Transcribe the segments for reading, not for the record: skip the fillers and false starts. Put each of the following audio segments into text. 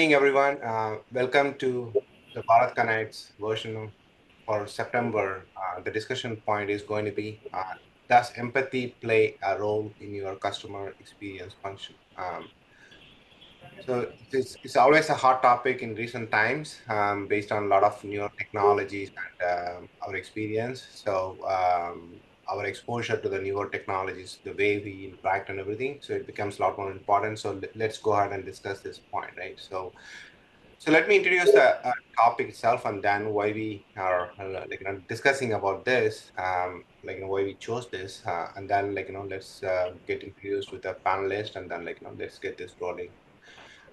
evening, everyone. Welcome to the Bharat Connect's version for September. The discussion point is going to be does empathy play a role in your customer experience function? So it's always a hot topic in recent times based on a lot of newer technologies and our experience. So our exposure to the newer technologies, the way we interact and everything, so it becomes a lot more important. So let's go ahead and discuss this point, right? So let me introduce the topic itself, and then why we are discussing about this, why we chose this, and then let's get introduced with a panelist, and then let's get this rolling.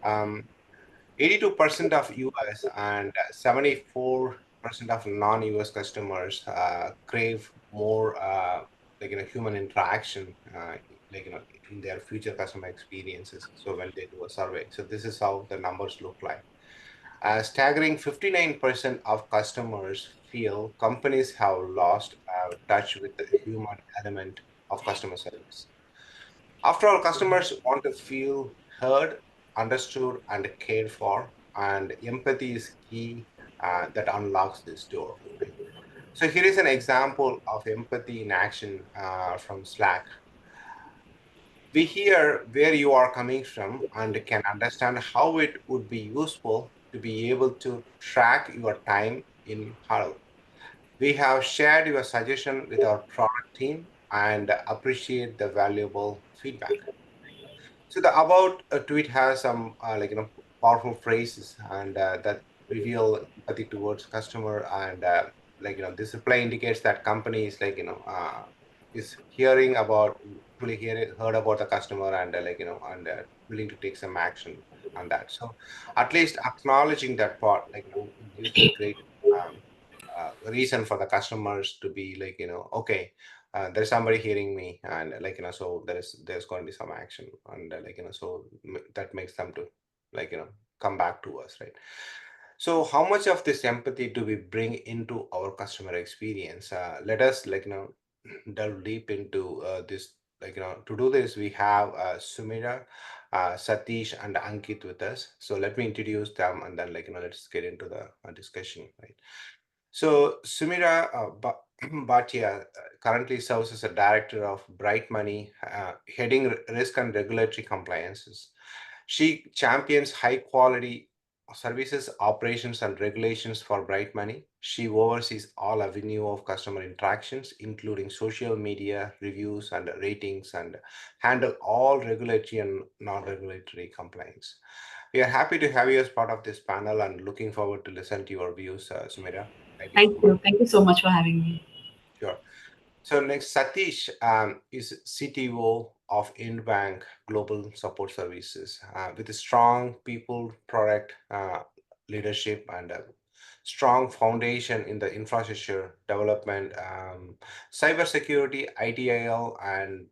Um, 82% of US and 74% of non-US customers crave more human interaction in their future customer experiences. So when they do a survey, so this is how the numbers look like. A staggering 59% of customers feel companies have lost touch with the human element of customer service. After all, customers want to feel heard, understood, and cared for, and empathy is key that unlocks this door. Right? So here is an example of empathy in action from Slack. We hear where you are coming from and can understand how it would be useful to be able to track your time in Huddle. We have shared your suggestion with our product team and appreciate the valuable feedback. So the about tweet has some powerful phrases and that reveal empathy towards customer and this reply indicates that company is is hearing about truly heard about the customer and willing to take some action on that. So at least acknowledging that part gives a great reason for the customers to be okay, there's somebody hearing me and so there's going to be some action and that makes them to come back to us, right? So how much of this empathy do we bring into our customer experience? Let us delve deep into this. To do this we have Sumira, Satish and Ankit with us. So let me introduce them and then let's get into the discussion, right? So Sumira Bhatia currently serves as a director of Bright Money, heading risk and regulatory compliances. She champions high quality services, operations, and regulations for Bright Money. She oversees all avenue of customer interactions, including social media, reviews, and ratings, and handle all regulatory and non-regulatory compliance. We are happy to have you as part of this panel and looking forward to listen to your views, Sumira. Thank you so Thank much. you. Thank you so much for having me. Sure. So next, Satish is CTO of Inbank Global Support Services with a strong people product leadership and a strong foundation in the infrastructure development, cybersecurity, ITIL, and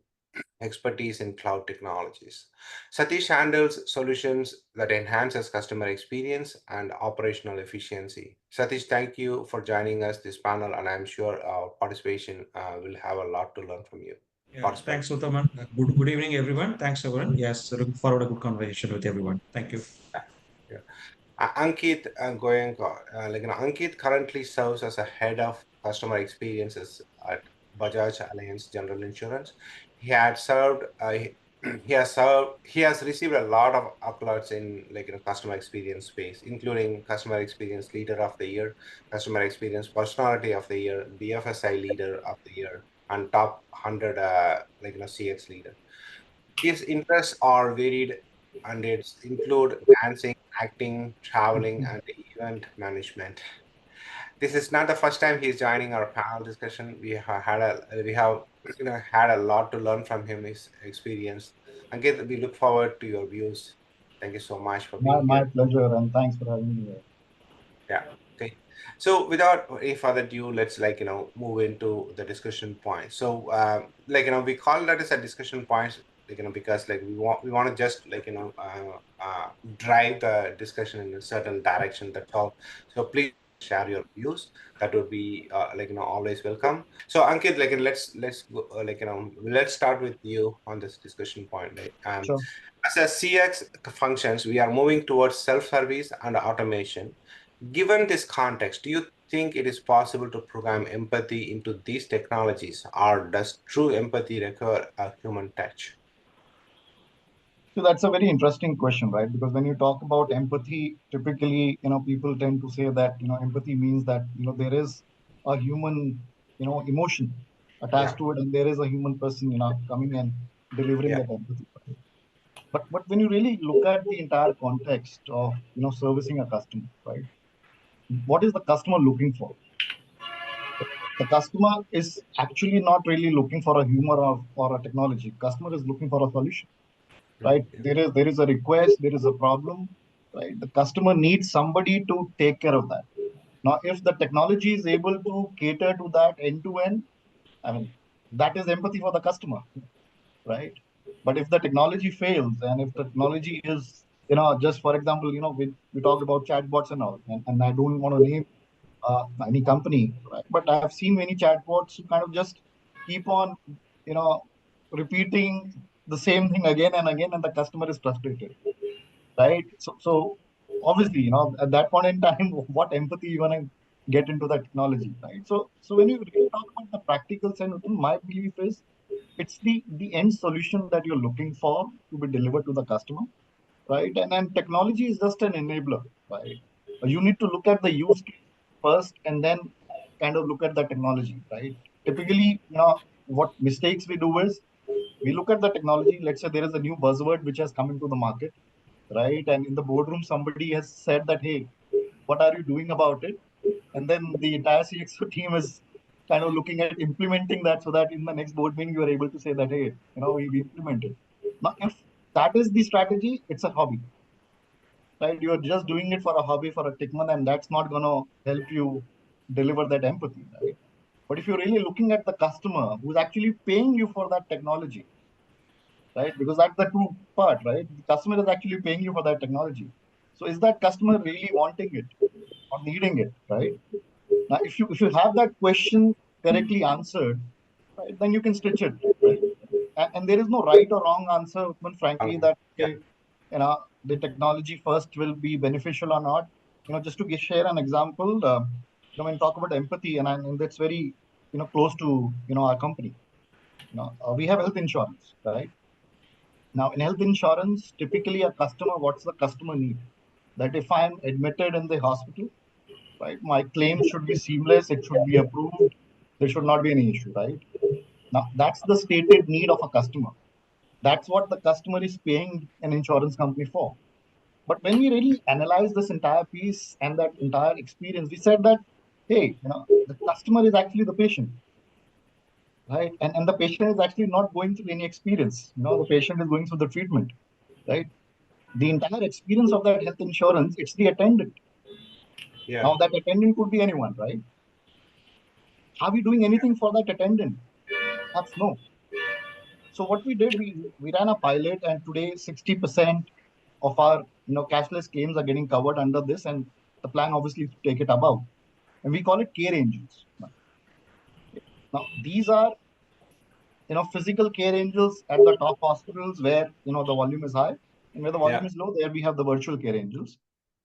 expertise in cloud technologies. Satish handles solutions that enhances customer experience and operational efficiency. Satish, thank you for joining us this panel, and I'm sure our participation will have a lot to learn from you. Yeah, Participant. thanks, Uttaman. Good evening, everyone. Thanks, everyone. Yes, looking forward to a good conversation with everyone. Thank you. Yeah. Ankit Goenka, Ankit currently serves as a head of customer experiences at Bajaj Allianz General Insurance. He had served. He has received a lot of accolades in customer experience space, including customer experience leader of the year, customer experience personality of the year, BFSI leader of the year, and top 100 CX leader. His interests are varied and it's include dancing, acting, traveling, and event management. This is not the first time he's joining our panel discussion. We have had a lot to learn from him, his experience. Ankit, we look forward to your views. Thank you so much for My, being my here. pleasure, and thanks for having me here. Yeah. Okay. So without any further ado, let's move into the discussion point. So we call that as a discussion points because we want to just drive the discussion in a certain direction. That's all. So please share your views. That would be always welcome. So Ankit, let's go let's start with you on this discussion point. Right? Sure. As a CX functions, we are moving towards self-service and automation. Given this context, do you think it is possible to program empathy into these technologies, or does true empathy require a human touch? So that's a very interesting question, right? Because when you talk about empathy, typically, people tend to say that, empathy means that, there is a human, emotion Yeah, attached to it, and there is a human person, coming and delivering yeah, that empathy. Right? But when you really look at the entire context of, servicing a customer, right? What is the customer looking for? The customer is actually not really looking for a humor or a technology. Customer is looking for a solution, right? yeah, There is a request, there is a problem, right? The customer needs somebody to take care of that. Now, if the technology is able to cater to that end to end, I mean, that is empathy for the customer, right? But if the technology fails, and if the technology is, just for example, we talked about chatbots and all, and I don't want to name any company, right? But I've seen many chatbots who kind of just keep on, you know, repeating the same thing again and again, and the customer is frustrated, right? So obviously, at that point in time, what empathy you want to get into the technology, right? So when you really talk about the practical side, my belief is it's the end solution that you're looking for to be delivered to the customer, right? And technology is just an enabler, right? You need to look at the use case first and then kind of look at the technology, right? Typically, what mistakes we do is we look at the technology. Let's say there is a new buzzword which has come into the market, right? And in the boardroom, somebody has said that, hey, what are you doing about it? And then the entire CXO team is kind of looking at implementing that so that in the next board meeting, you are able to say that, hey, we implemented. Now, if that is the strategy, it's a hobby, right? You're just doing it for a hobby, for a tickman, and that's not going to help you deliver that empathy, right? But if you're really looking at the customer who's actually paying you for that technology, right? Because that's the true part, right? The customer is actually paying you for that technology. So is that customer really wanting it or needing it, right? Now, if you have that question correctly answered, right, then you can stitch it, right? And there is no right or wrong answer, but frankly, that yeah, okay, the technology first will be beneficial or not. Just to share an example, when we talk about empathy, and that's very close to our company. We have health insurance, right? Now, in health insurance, typically a customer, what's the customer need? That if I'm admitted in the hospital, right, my claim should be seamless, it should be approved, there should not be any issue, right? Now, that's the stated need of a customer. That's what the customer is paying an insurance company for. But when we really analyze this entire piece and that entire experience, we said that, hey, the customer is actually the patient, right? And the patient is actually not going through any experience. The patient is going through the treatment, right? The entire experience of that health insurance, it's the attendant. yeah, Now, that attendant could be anyone, right? Are we doing anything for that attendant? That's no. So what we did, we ran a pilot, and today 60% of our cashless claims are getting covered under this, and the plan obviously is to take it above, and we call it care angels. Now these are physical care angels at the top hospitals where the volume is high, and where the volume yeah, is low, there we have the virtual care angels.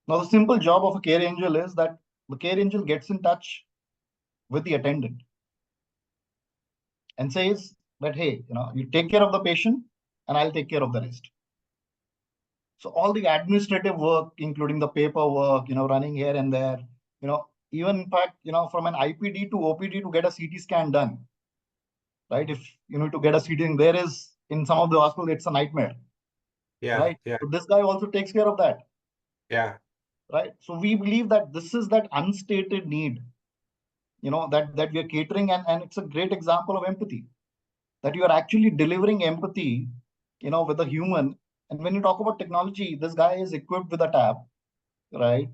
Now the simple job of a care angel is that the care angel gets in touch with the attendant and says that, hey, you take care of the patient and I'll take care of the rest. So all the administrative work, including the paperwork, running here and there, even in fact, from an IPD to OPD to get a CT scan done, right? If you need to get a CT, there is in some of the hospitals, it's a nightmare, yeah, right? yeah, So this guy also takes care of that, yeah, right? So we believe that this is that unstated need, that we are catering, and it's a great example of empathy, that you are actually delivering empathy, with a human. And when you talk about technology, this guy is equipped with a tab, right?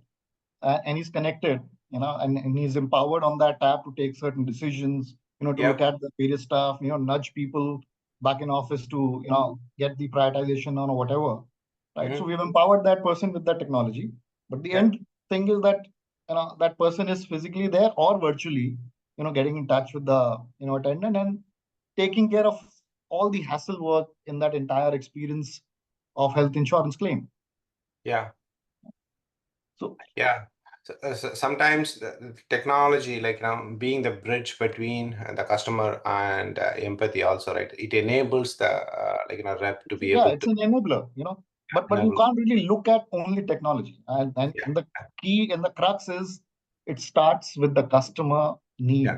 And he's connected, and he's empowered on that tab to take certain decisions, to look yep, at the various stuff, nudge people back in office to, get the prioritization on or whatever, right? So mhm, we've empowered that person with that technology. But the yeah, end thing is that, that person is physically there or virtually, getting in touch with the, attendant and taking care of all the hassle work in that entire experience of health insurance claim. Yeah. So Yeah. So sometimes the technology, like being the bridge between the customer and empathy, also, right? It enables the rep to be yeah, able it's to an enabler, but you enable. can't really look at only technology. And Yeah. the key and the crux is it starts with the customer Yeah. need,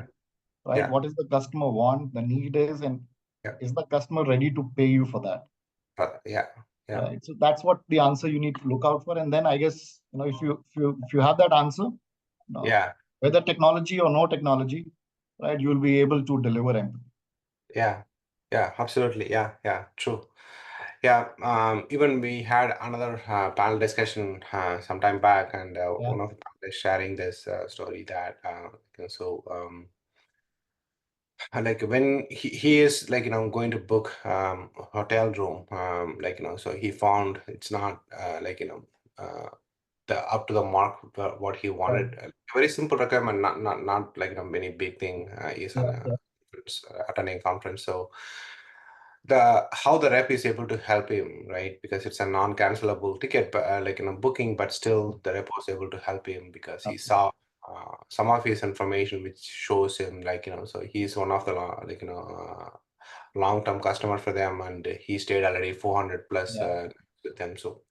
right? Yeah. What is the customer want? The need is, and Yeah. is the customer ready to pay you for that? Yeah. Yeah. Right. So that's what the answer you need to look out for. And then I guess, if you have that answer, Yeah. whether technology or no technology, right, you'll be able to deliver empathy. Yeah. Yeah. Absolutely. Yeah. Yeah. True. Yeah. Even we had another panel discussion sometime back, and Yeah. one of the panelists sharing this story that like when he is going to book hotel room, so he found it's not the up to the mark what he Right. wanted. Very simple requirement, not like many big thing. He's on Yeah. a Yeah. attending conference, so the how the rep is able to help him, right? Because it's a non-cancelable ticket, but booking, but still the rep was able to help him because he Absolutely. saw some of his information which shows him so he's one of the long-term customer for them, and he stayed already 400 plus Yeah. with them. So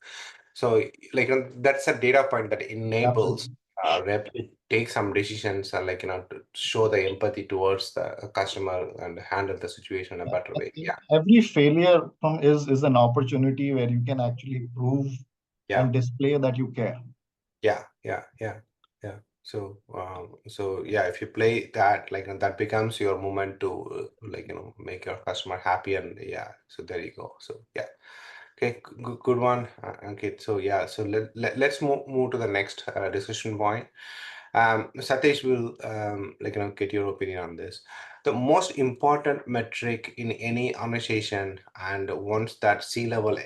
that's a data point that enables Absolutely. rep to take some decisions, to show the empathy towards the customer and handle the situation in a Yeah. better way. And Yeah. every failure is an opportunity where you can actually prove Yeah. and display that you care. Yeah. Yeah. Yeah. Yeah. So yeah, if you play that, that becomes your moment to make your customer happy, and yeah, so there you go. So yeah. Okay, good one, Ankit. So yeah, so let's move to the next discussion point. Satish will get your opinion on this. The most important metric in any organization, and ones that C-level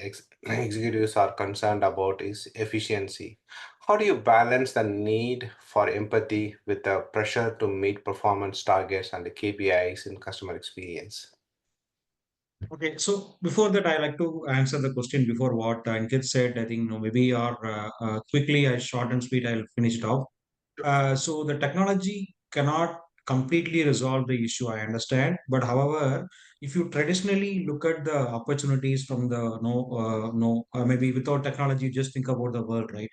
executives are concerned about, is efficiency. How do you balance the need for empathy with the pressure to meet performance targets and the KPIs in customer experience? Okay, so before that, I like to answer the question before what Ankit said. I think maybe or quickly, short and sweet, I'll finish it off. So the technology cannot completely resolve the issue, I understand. But however, if you traditionally look at the opportunities from the maybe without technology, just think about the world, right?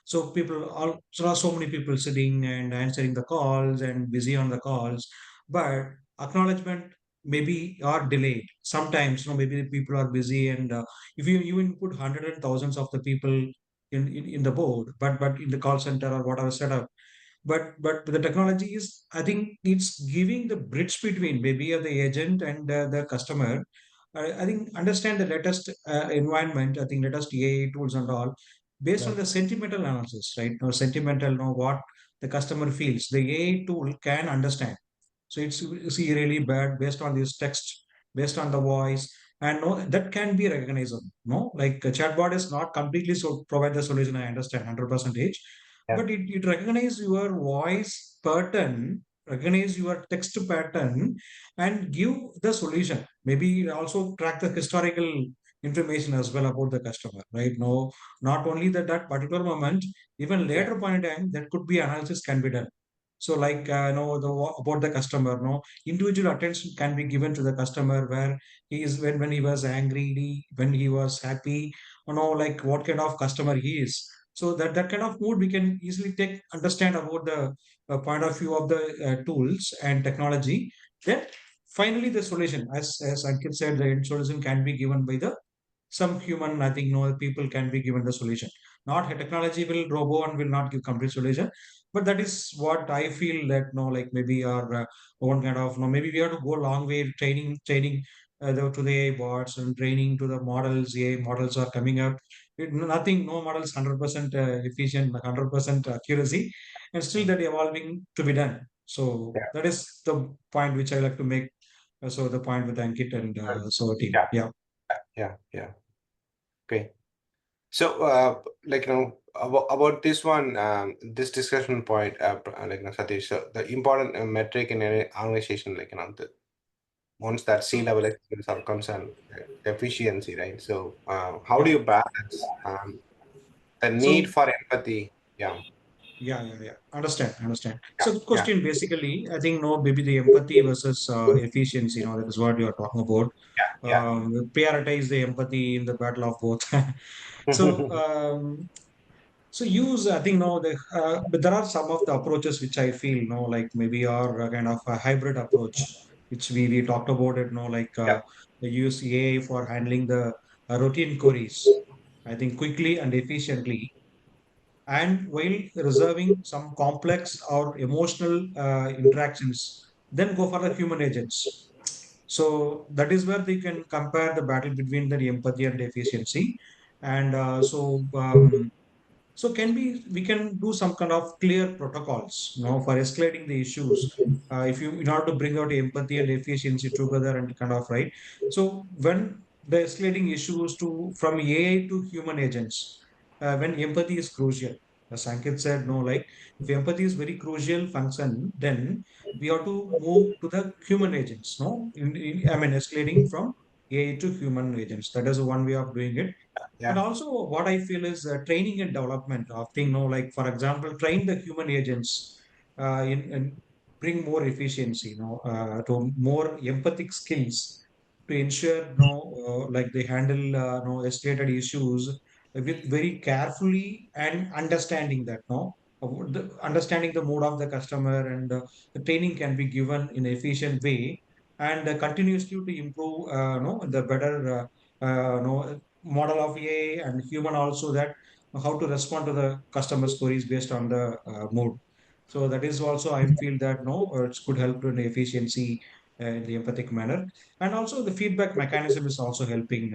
So there are so many people sitting and answering the calls and busy on the calls, but acknowledgement maybe are delayed. Sometimes, maybe the people are busy, and if you even put hundreds and thousands of the people in the board, but in the call center or whatever setup, but the technology is, I think it's giving the bridge between maybe the agent and the customer. I think understand the latest environment, I think latest AI tools and all, based on Right. the sentimental analysis, right? No sentimental, no what the customer feels, the AI tool can understand. So it's see really bad based on this text, based on the voice, and no, that can be recognizable. No, like a chatbot is not completely so provide the solution. I understand 100%, Yeah. but it recognize your voice pattern, recognize your text pattern, and give the solution. Maybe it also track the historical information as well about the customer, right? No, not only that particular moment, even Yeah. later point in time, that could be analysis can be done. So like no about the customer, no individual attention can be given to the customer, where he is when he was angry, when he was happy, like what kind of customer he is. So that kind of mood we can easily take understand about the point of view of the tools and technology. Then finally the solution, as Ankit said, the end solution can be given by the some human. I think no people can be given the solution. Not a technology will robo and will not give complete solution, but that is what I feel that no, like maybe our one kind of no, maybe we have to go a long way training to the AI bots and training to the models. AI models are coming out. Nothing, no models 100% efficient, 100% accuracy, and still that evolving to be done. So Yeah. that is the point which I like to make. So the point with Ankit and so team. Yeah. Yeah. Yeah. Yeah. Okay. So, about this one, this discussion point, Satish, so the important metric in any organization, once that C-level experience comes and efficiency, right? So how do you balance the need So for empathy? Yeah, yeah. Understand. yeah, So good yeah, question. Basically, I think no, maybe the empathy versus efficiency. That is what you are talking about. yeah, Prioritize the empathy in the battle of both. So yeah. so use, I think, no, but there are some of the approaches which I feel, no, like maybe are a kind of a hybrid approach, which we talked about it, no, like Yeah, they use AI for handling the routine queries, I think quickly and efficiently, and while reserving some complex or emotional interactions, then go for the human agents. So that is where they can compare the battle between the empathy and efficiency. And so can we can do some kind of clear protocols, for escalating the issues. If you in order to bring out empathy and efficiency together and kind of right. So when the escalating issues to from AI to human agents, when empathy is crucial, as Sankit said, no, like if empathy is very crucial function, then we have to move to the human agents, no, I mean escalating from AI to human agents. That is one way of doing it. And yeah, also, what I feel is training and development of thing. Like for example, train the human agents in bring more efficiency. To more empathic skills to ensure, like they handle escalated issues with very carefully and understanding that, understanding the mood of the customer, and the training can be given in an efficient way, and continuously to improve, the better. Model of AI and human also, that how to respond to the customer's queries based on the mood. So that is also I feel that no, it could help to an efficiency in the empathic manner, and also the feedback mechanism is also helping.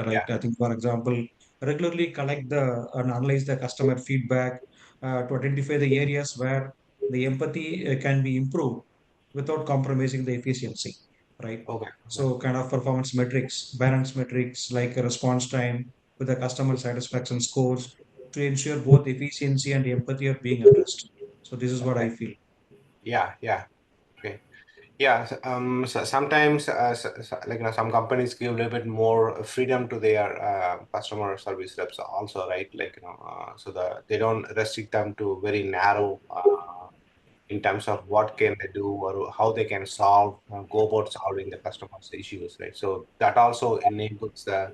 yeah, Like I think, for example, regularly collect the and analyze the customer feedback to identify the areas where the empathy can be improved without compromising the efficiency, right? okay, okay, So kind of performance metrics, balance metrics like a response time with the customer satisfaction scores to ensure both efficiency and empathy are being addressed. So this is what okay. I feel. Yeah, yeah, okay. Yeah, so sometimes, like some companies give a little bit more freedom to their customer service reps also, right? Like so they don't restrict them to very narrow in terms of what can they do or how they can solve, go about solving the customer's issues, right? So that also enables the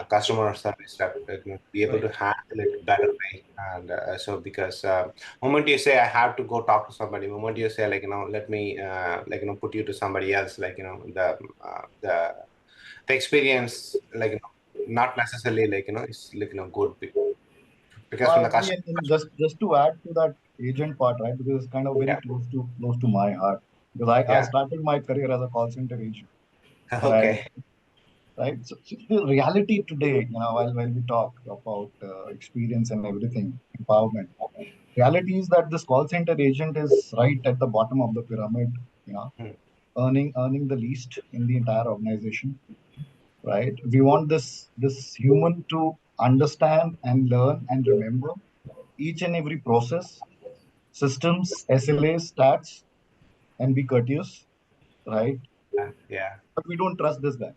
customer service rep to be able Right. to handle it better way. And so because moment you say I have to go talk to somebody, moment you say like let me put you to somebody else, like the experience, like not necessarily like it's like good No, because I from the agree. customer. And just to add to that agent part, right? Because it's kind of very Yeah, close to my heart. Because I yeah. started my career as a call center agent, right? Okay. So the reality today, while we talk about experience and everything, empowerment, reality is that this call center agent is right at the bottom of the pyramid, you know, Hmm. earning the least in the entire organization, right? We want this human to understand and learn and remember each and every process, systems, SLAs, stats, and be courteous, right? Yeah, But we don't trust this guy.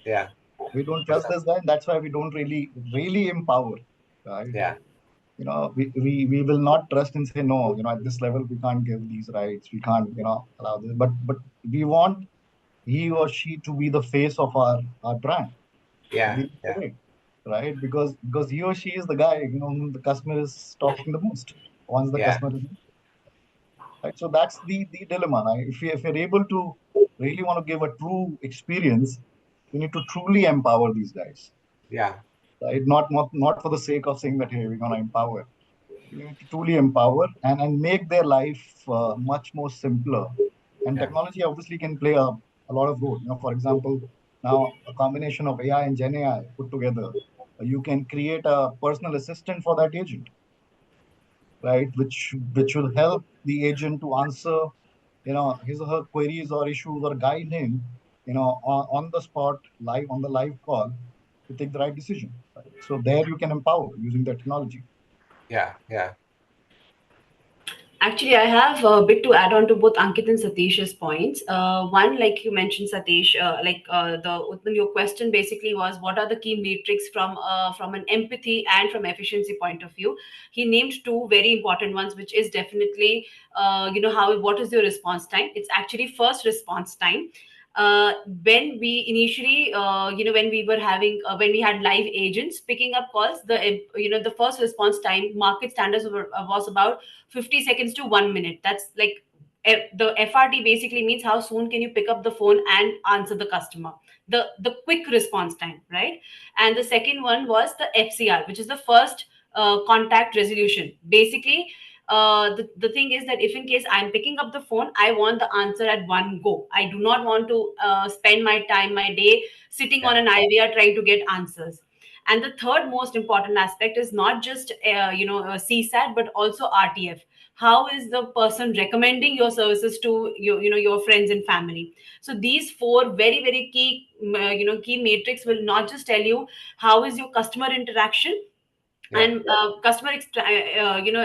yeah, We don't trust this guy, and that's why we don't really empower, right? yeah, We will not trust and say no. At this level we can't give these rights. We can't allow this. But we want he or she to be the face of our brand at the yeah, end of yeah, the day, right? Because he or she is the guy whom the customer is talking the most once the yeah, customer is right. So that's the dilemma. Right? If you're able to really want to give a true experience, you need to truly empower these guys, yeah, right? Not for the sake of saying that hey, we're gonna empower. You need to truly empower and make their life much more simpler. And yeah, technology obviously can play a lot of role. For example, now a combination of AI and Gen AI put together, you can create a personal assistant for that agent, right? Which will help the agent to answer, his or her queries or issues or guide him, on the spot, live on the live call to take the right decision. Right? So there you can empower using the technology. yeah, yeah. Actually, I have a bit to add on to both Ankit and Satish's points. One, like you mentioned, Satish, your question basically was what are the key metrics from an empathy and from efficiency point of view. He named two very important ones, which is definitely how what is your response time. It's actually first response time. When we initially when we were having when we had live agents picking up calls, the first response time market standards was about 50 seconds to 1 minute. That's like the FRT basically means how soon can you pick up the phone and answer the customer. The quick response time, right? And the second one was the FCR, which is the first contact resolution. Basically, the thing is that if in case I'm picking up the phone, I want the answer at one go. I do not want to spend my time, my day sitting on Yeah. an IVR trying to get answers. And the third most important aspect is not just CSAT, but also RTF. How is the person recommending your services to your friends and family? So these four very key key matrix will not just tell you how is your customer interaction, Yeah. and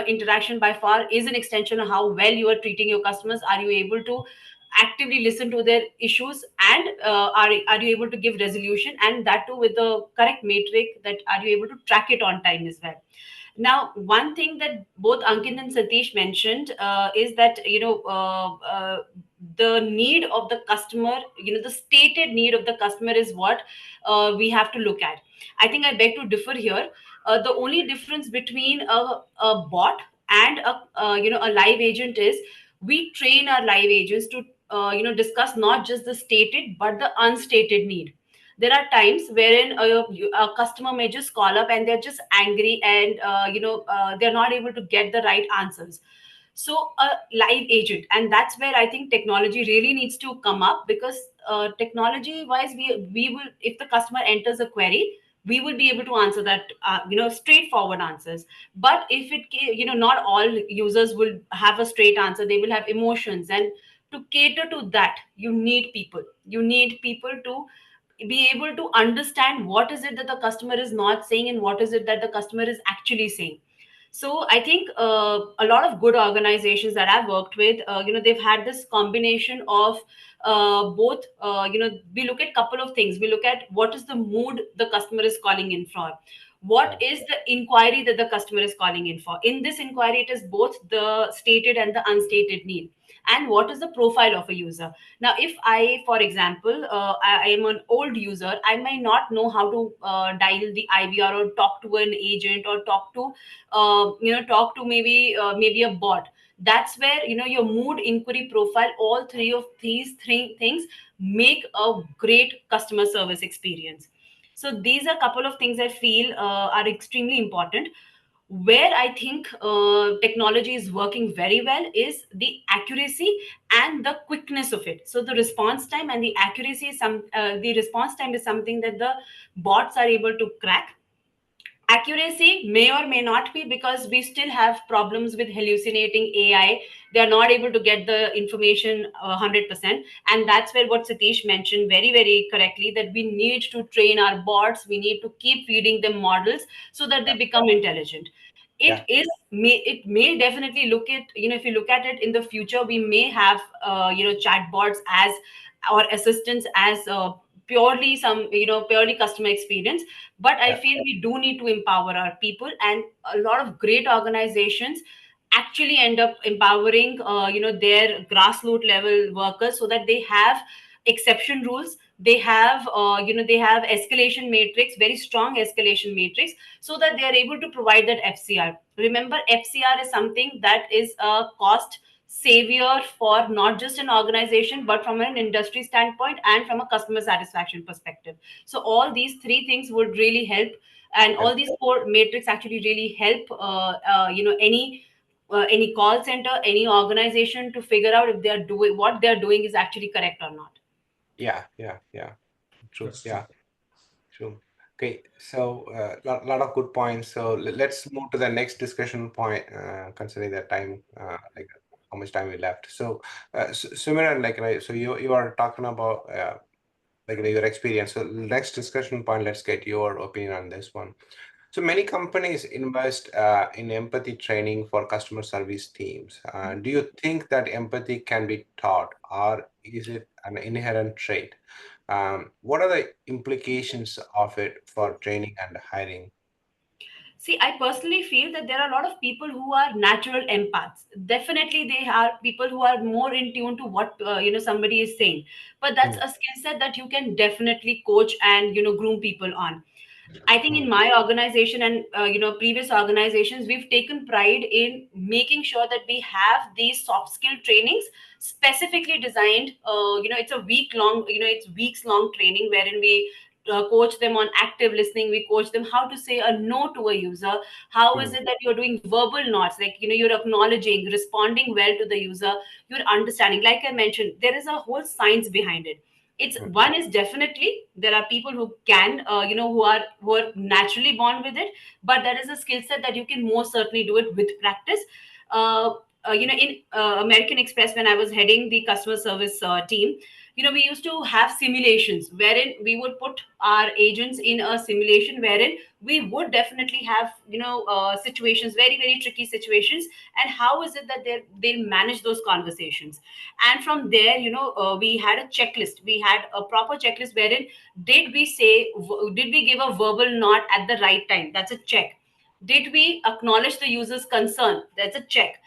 interaction by far is an extension of how well you are treating your customers. Are you able to actively listen to their issues, and are you able to give resolution, and that too with the correct metric, that are you able to track it on time as well. Now, one thing that both Ankit and Satish mentioned is that the need of the customer, the stated need of the customer is what we have to look at. I think I beg to differ here. The only difference between a bot and a live agent is we train our live agents to discuss not just the stated but the unstated need. There are times wherein a customer may just call up and they're just angry, and they're not able to get the right answers. So a live agent, and that's where I think technology really needs to come up, because technology wise, we will, if the customer enters a query, we will be able to answer that straightforward answers. But if not all users will have a straight answer, they will have emotions, and to cater to that, you need people to be able to understand what is it that the customer is not saying and what is it that the customer is actually saying. So I think a lot of good organizations that I've worked with, they've had this combination of both. We look at couple of things. We look at what is the mood the customer is calling in for. What Yeah. is the inquiry that the customer is calling in for? In this inquiry, it is both the stated and the unstated need. And what is the profile of a user? Now, if I, for example, I am an old user, I may not know how to dial the IVR or talk to an agent or talk to maybe a bot. That's where your mood, inquiry, profile, all three of these three things make a great customer service experience. So these are a couple of things I feel are extremely important. Where I think technology is working very well is the accuracy and the quickness of it. So the response time and the accuracy is the response time is something that the bots are able to crack. Accuracy may or may not be, because we still have problems with hallucinating AI. They are not able to get the information 100%. And that's where what Satish mentioned very, very correctly, that we need to train our bots. We need to keep feeding them models so that they Yeah. become intelligent. Yeah. It may definitely look at, if you look at it in the future, we may have chatbots as or assistants as purely customer experience. But I Yeah. feel we do need to empower our people, and a lot of great organizations actually end up empowering their grassroots level workers, so that they have exception rules. They have escalation matrix, very strong escalation matrix, so that they are able to provide that FCR. Remember, FCR is something that is a cost savior for not just an organization, but from an industry standpoint and from a customer satisfaction perspective. So all these three things would really help, and Yeah. all these four matrix actually really help any call center, any organization, to figure out if they are doing what they are doing is actually correct or not. Yeah. Yeah. Yeah. True. That's true. Yeah. True. Okay. So, lot of good points. So let's move to the next discussion point, considering the time, like how much time we left. So, Sumiran, like, right, so you are talking about like your experience. So next discussion point, let's get your opinion on this one. So many companies invest in empathy training for customer service teams. Do you think that empathy can be taught, or is it an inherent trait? What are the implications of it for training and hiring? See, I personally feel that there are a lot of people who are natural empaths. Definitely, they are people who are more in tune to what somebody is saying. But that's Mm, a skill set that you can definitely coach and groom people on. I think in mm, my organization and previous organizations, we've taken pride in making sure that we have these soft skill trainings specifically designed. It's a week long, it's weeks long training wherein we coach them on active listening. We coach them how to say a no to a user. How is mm, it that you're doing verbal nods, like you're acknowledging, responding well to the user, you're understanding. Like I mentioned, there is a whole science behind it. It's mm, one is definitely there are people who can who are naturally born with it, but there is a skill set that you can most certainly do it with practice. In American Express, when I was heading the customer service team, we used to have simulations wherein we would put our agents in a simulation wherein we would definitely have situations, very very tricky situations, and how is it that they'll manage those conversations. And from there, we had a checklist, we had a proper checklist wherein did we give a verbal nod at the right time? That's a check. Did we acknowledge the user's concern? That's a check.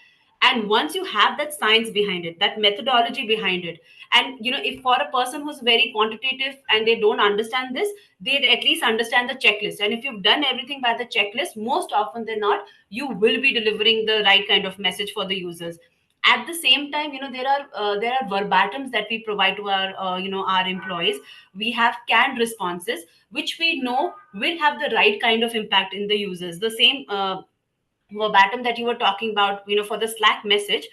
And once you have that science behind it, that methodology behind it, and if for a person who's very quantitative and they don't understand this, they at least understand the checklist. And if you've done everything by the checklist, most often than not, you will be delivering the right kind of message for the users. At the same time, there are verbatums that we provide to our our employees. We have canned responses which we know will have the right kind of impact in the users. The same verbatim that you were talking about, for the Slack message,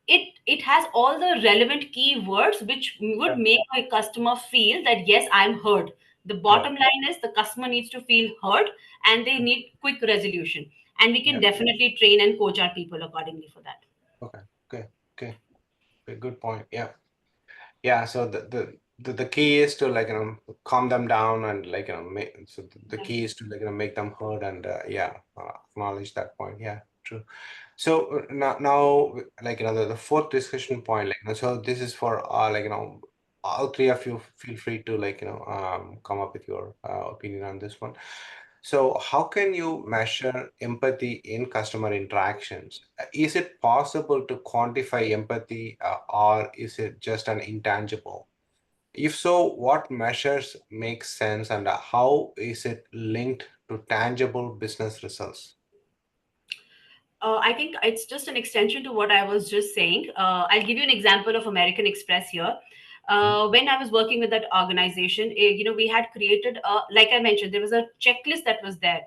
it has all the relevant keywords which would yeah, make a customer feel that yes, I'm heard. The yeah, bottom line is the customer needs to feel heard, and they need quick resolution. And we can yeah. definitely train and coach our people accordingly for that. Okay, okay, okay. Okay, good point. Yeah. Yeah, so the key is to like calm them down and like make, so the Yeah. key is to like make them heard and acknowledge that point. Yeah, true. So now like the fourth discussion point, like so this is for all three of you, feel free to like come up with your opinion on this one. So how can you measure empathy in customer interactions? Is it possible to quantify empathy, or is it just an intangible? If so, what measures make sense, and how is it linked to tangible business results? I think it's just an extension to what I was just saying. I'll give you an example of American Express here. Mhm. When I was working with that organization, we had created, like I mentioned, there was a checklist that was there.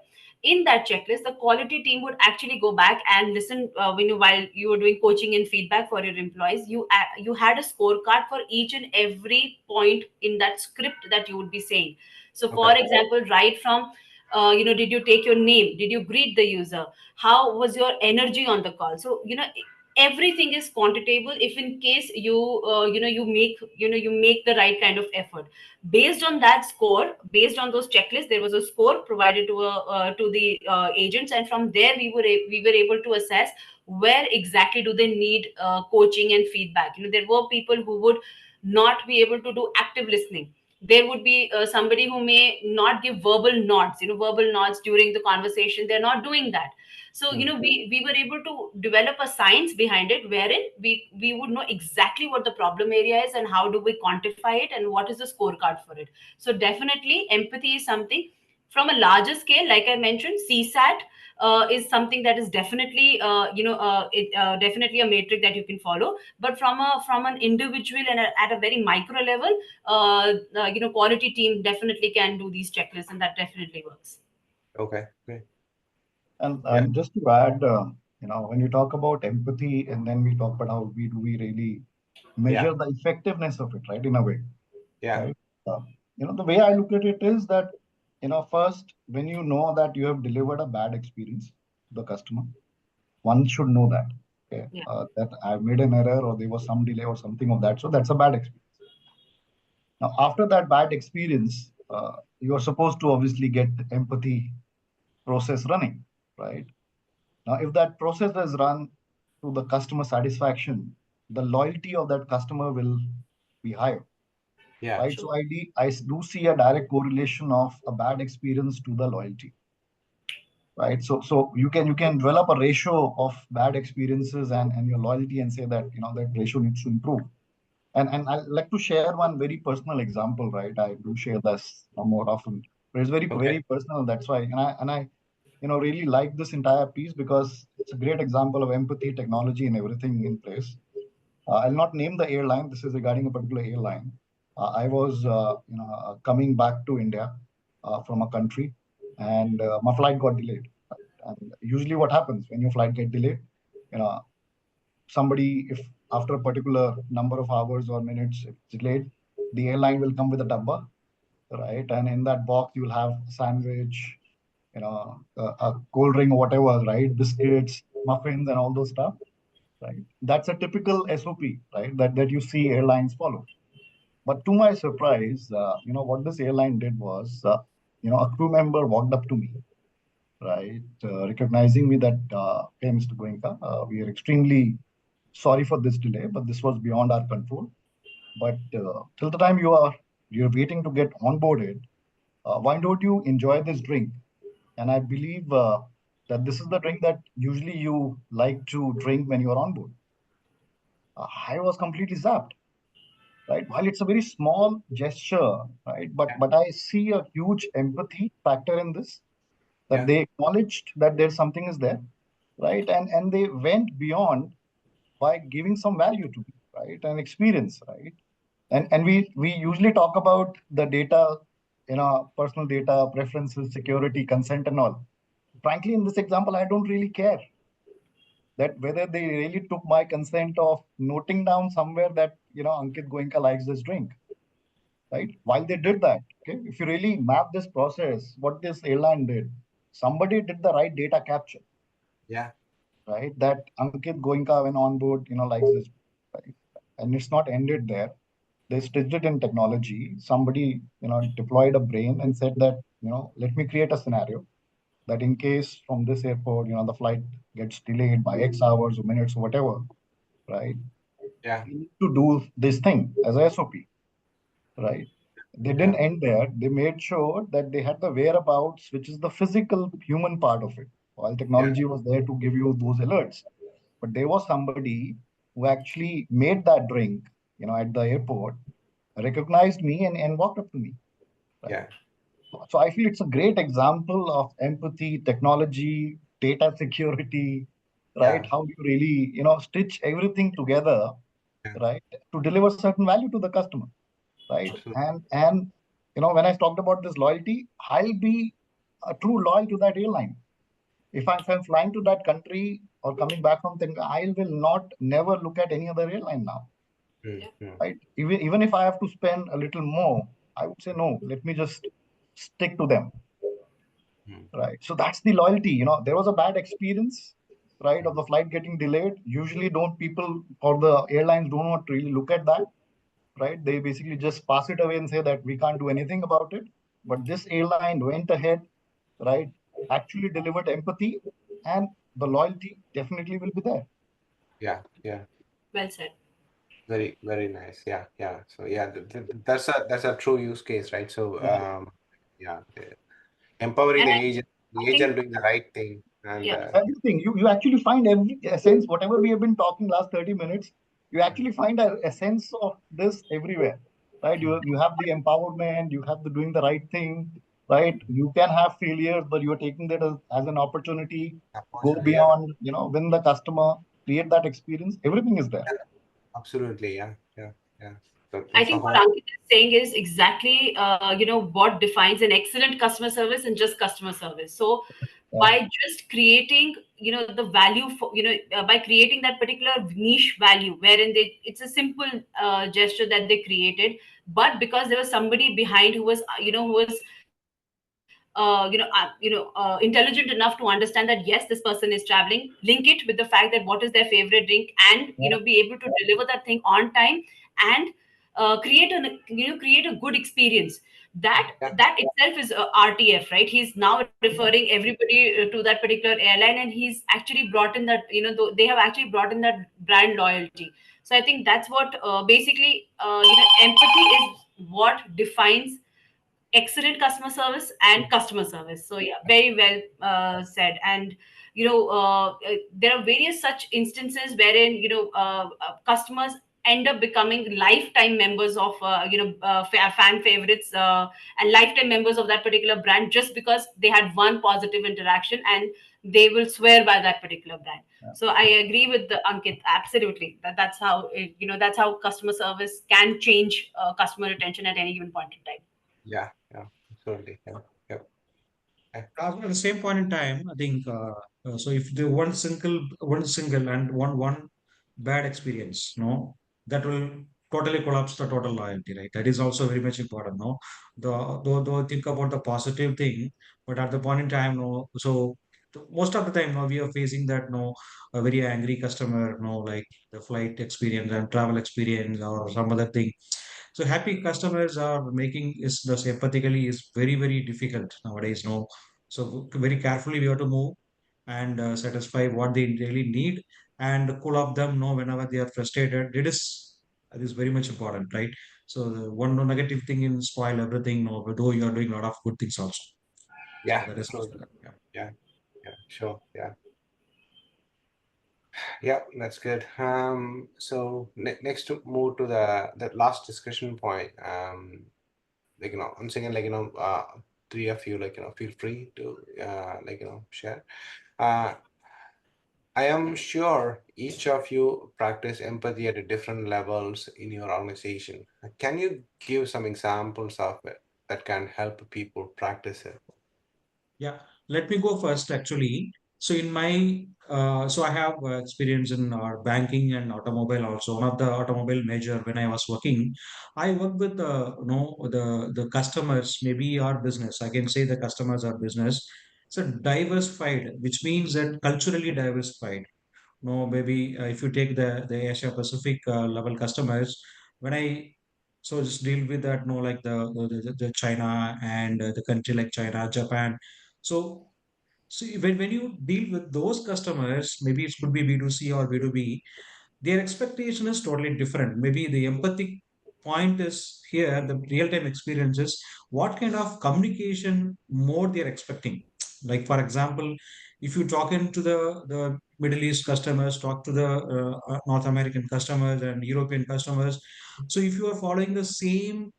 In that checklist, the quality team would actually go back and listen while you were doing coaching and feedback for your employees. You had a scorecard for each and every point in that script that you would be saying. So, for Okay. example, right from did you take your name? Did you greet the user? How was your energy on the call? So everything is quantitatable if in case you make the right kind of effort. Based on that score, based on those checklists, there was a score provided to the agents, and from there we were able to assess where exactly do they need coaching and feedback. There were people who would not be able to do active listening. There would be somebody who may not give verbal nods during the conversation. They're not doing that. So Mm. we were able to develop a science behind it wherein we would know exactly what the problem area is and how do we quantify it and what is the scorecard for it. So definitely empathy is something from a larger scale. Like I mentioned, CSAT is something that is definitely definitely a metric that you can follow. But from an individual and at a very micro level, quality team definitely can do these checklists, and that definitely works. Okay. Great. And Yeah. just to add, when you talk about empathy, and then we talk about how we really Yeah. measure the effectiveness of it, right? In a way, Yeah. right? Uh, the way I look at it is that, first, when you know that you have delivered a bad experience to the customer, one should know that, okay, Yeah. that I've made an error or there was some delay or something of that. So that's a bad experience. Now, after that bad experience, you are supposed to obviously get empathy process running, right? Now, if that process is run to the customer satisfaction, the loyalty of that customer will be higher, Yeah. right? So I do see a direct correlation of a bad experience to the loyalty, right? So you can develop a ratio of bad experiences and your loyalty and say that that ratio needs to improve. And I'd like to share one very personal example, right? I do share this more often, but it's very Okay. personal. That's why, and I really like this entire piece because it's a great example of empathy, technology, and everything in place. I'll not name the airline. This is regarding a particular airline. I was, coming back to India from a country, and my flight got delayed. And usually, what happens when your flight get delayed? You know, somebody, if after a particular number of hours or minutes if it's delayed, the airline will come with a dabba, right? And in that box, you'll have a sandwich, a cold drink or whatever, right? Biscuits, muffins, and all those stuff, right? That's a typical SOP, right? That you see airlines follow. But to my surprise, what this airline did was, a crew member walked up to me, right, recognizing me that, hey, Mr. Goenka, we are extremely sorry for this delay, but this was beyond our control. But till the time you're waiting to get onboarded, why don't you enjoy this drink? And I believe that this is the drink that usually you like to drink when you're on board. I was completely zapped, right? While it's a very small gesture, right? But I see a huge empathy factor in this, that Yeah. they acknowledged that there's something is there, right? And they went beyond by giving some value to me, right? And experience, right? And we usually talk about the data, personal data, preferences, security, consent, and all. Frankly, in this example, I don't really care that whether they really took my consent of noting down somewhere that Ankit Goenka likes this drink, right? While they did that, okay, if you really map this process, what this airline did, somebody did the right data capture, Yeah. right? That Ankit Goenka when on board, likes this, right? And it's not ended there. They stitched it in technology. Somebody, deployed a brain and said that, let me create a scenario that in case from this airport, the flight gets delayed by X hours or minutes or whatever, right? Yeah. We need to do this thing as a SOP, right? They didn't Yeah. end there. They made sure that they had the whereabouts, which is the physical human part of it. While Yeah. technology was there to give you those alerts, but there was somebody who actually made that drink, at the airport, recognized me and walked up to me, right? Yeah. So I feel it's a great example of empathy, technology, data security, right? Yeah. How you really, stitch everything together, Yeah. right, to deliver certain value to the customer, right? Absolutely. And when I talked about this loyalty, I'll be a true loyal to that airline. If I'm flying to that country or coming back from thing, I will not never look at any other airline now, Mm-hmm. right? Even if I have to spend a little more, I would say no. Let me just stick to them, right? So that's the loyalty. There was a bad experience, right, of the flight getting delayed. Usually, don't people or the airlines do not really look at that, right? They basically just pass it away and say that we can't do anything about it. But this airline went ahead, right? Actually delivered empathy, and the loyalty definitely will be there. Yeah. Yeah. Well said. Very, very nice. Yeah. Yeah. So yeah, that's a true use case, right? So Yeah. yeah, empowering And the I think, agent doing the right thing, and yeah. Everything you actually find every essence, whatever we have been talking last 30 minutes, you actually find a essence of this everywhere, right? You have the empowerment, you have the doing the right thing, right? You can have failures, but you're taking that as an opportunity, go unfortunately, yeah, beyond, win the customer, create that experience. Everything is there. absolutely, yeah, yeah, yeah. So I that's the think what whole. Ankit is saying is exactly, what defines an excellent customer service and just customer service. So, Yeah. by just creating, the value for, by creating that particular niche value, wherein it's a simple gesture that they created, but because there was somebody behind who was, intelligent enough to understand that yes, this person is traveling, link it with the fact that what is their favorite drink, and Yeah. be able to deliver that thing on time, and create a good experience. Yeah. that itself is RTF, right? He's now referring everybody to that particular airline, and he's actually brought in that, they have actually brought in that brand loyalty. So I think that's what basically, empathy is what defines excellent customer service and customer service. So yeah, very well said. And there are various such instances wherein customers end up becoming lifetime members of fan favorites, and lifetime members of that particular brand, just because they had one positive interaction, and they will swear by that particular brand. Yeah. So I agree with the Ankit, absolutely, that's how that's how customer service can change customer retention at any given point in time. Yeah. Yeah. Absolutely. Yeah. Yep. Yeah. At the same point in time, I think so. If the one single and one bad experience, no, that will totally collapse the total loyalty, right? That is also very much important, no. Though think about the positive thing, but at the point in time, no. So most of the time, no, we are facing that, no, a very angry customer, no, like the flight experience and travel experience or some other thing. So happy customers are making is the empathically is very very difficult nowadays. No, so very carefully we have to move and satisfy what they really need and cool off them. No, whenever they are frustrated, it is very much important, right? So the one no negative thing in spoil everything. No, though you are doing a lot of good things also. So Yeah. that is Absolutely. yeah. Yeah. Yeah. Sure. Yeah. Yeah. That's good. So next to move to the last discussion point. Once again, three of you, feel free to share. Uh, I am sure each of you practice empathy at a different levels in your organization. Can you give some examples of it that can help people practice it? Yeah, let me go first actually. So in my so I have experience in banking and automobile also. One of the automobile major when I was working, I work with the customers, maybe our business. I can say the customers are business. So diversified, which means that culturally diversified. No, maybe if you take the Asia Pacific level customers, when I so just deal with that, no, like the China and the country like China, Japan. So when you deal with those customers, maybe it could be B2C or B2B, their expectation is totally different. Maybe the empathic point is here, the real-time experience is what kind of communication mode they're expecting. Like for example, if you talk into the Middle East customers, talk to the North American customers and European customers. So if you are following the same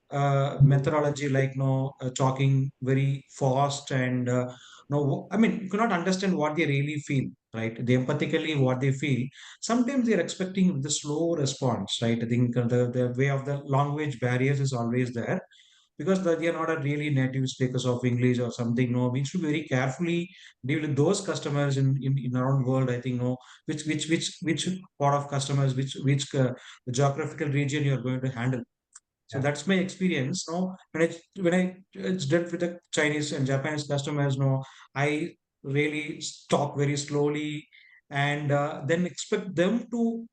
methodology, like no talking very fast and no, I mean you cannot understand what they really feel, right? They empathically what they feel. Sometimes they're expecting the slow response, right? I think the way of the language barriers is always there because they are not a really native speakers of English or something. No, we should very carefully deal with those customers in our own world. I think no, which part of customers, which geographical region you are going to handle. So Yeah. that's my experience. No, when I it's dealt with the Chinese and Japanese customers, no, I really talk very slowly and then expect them to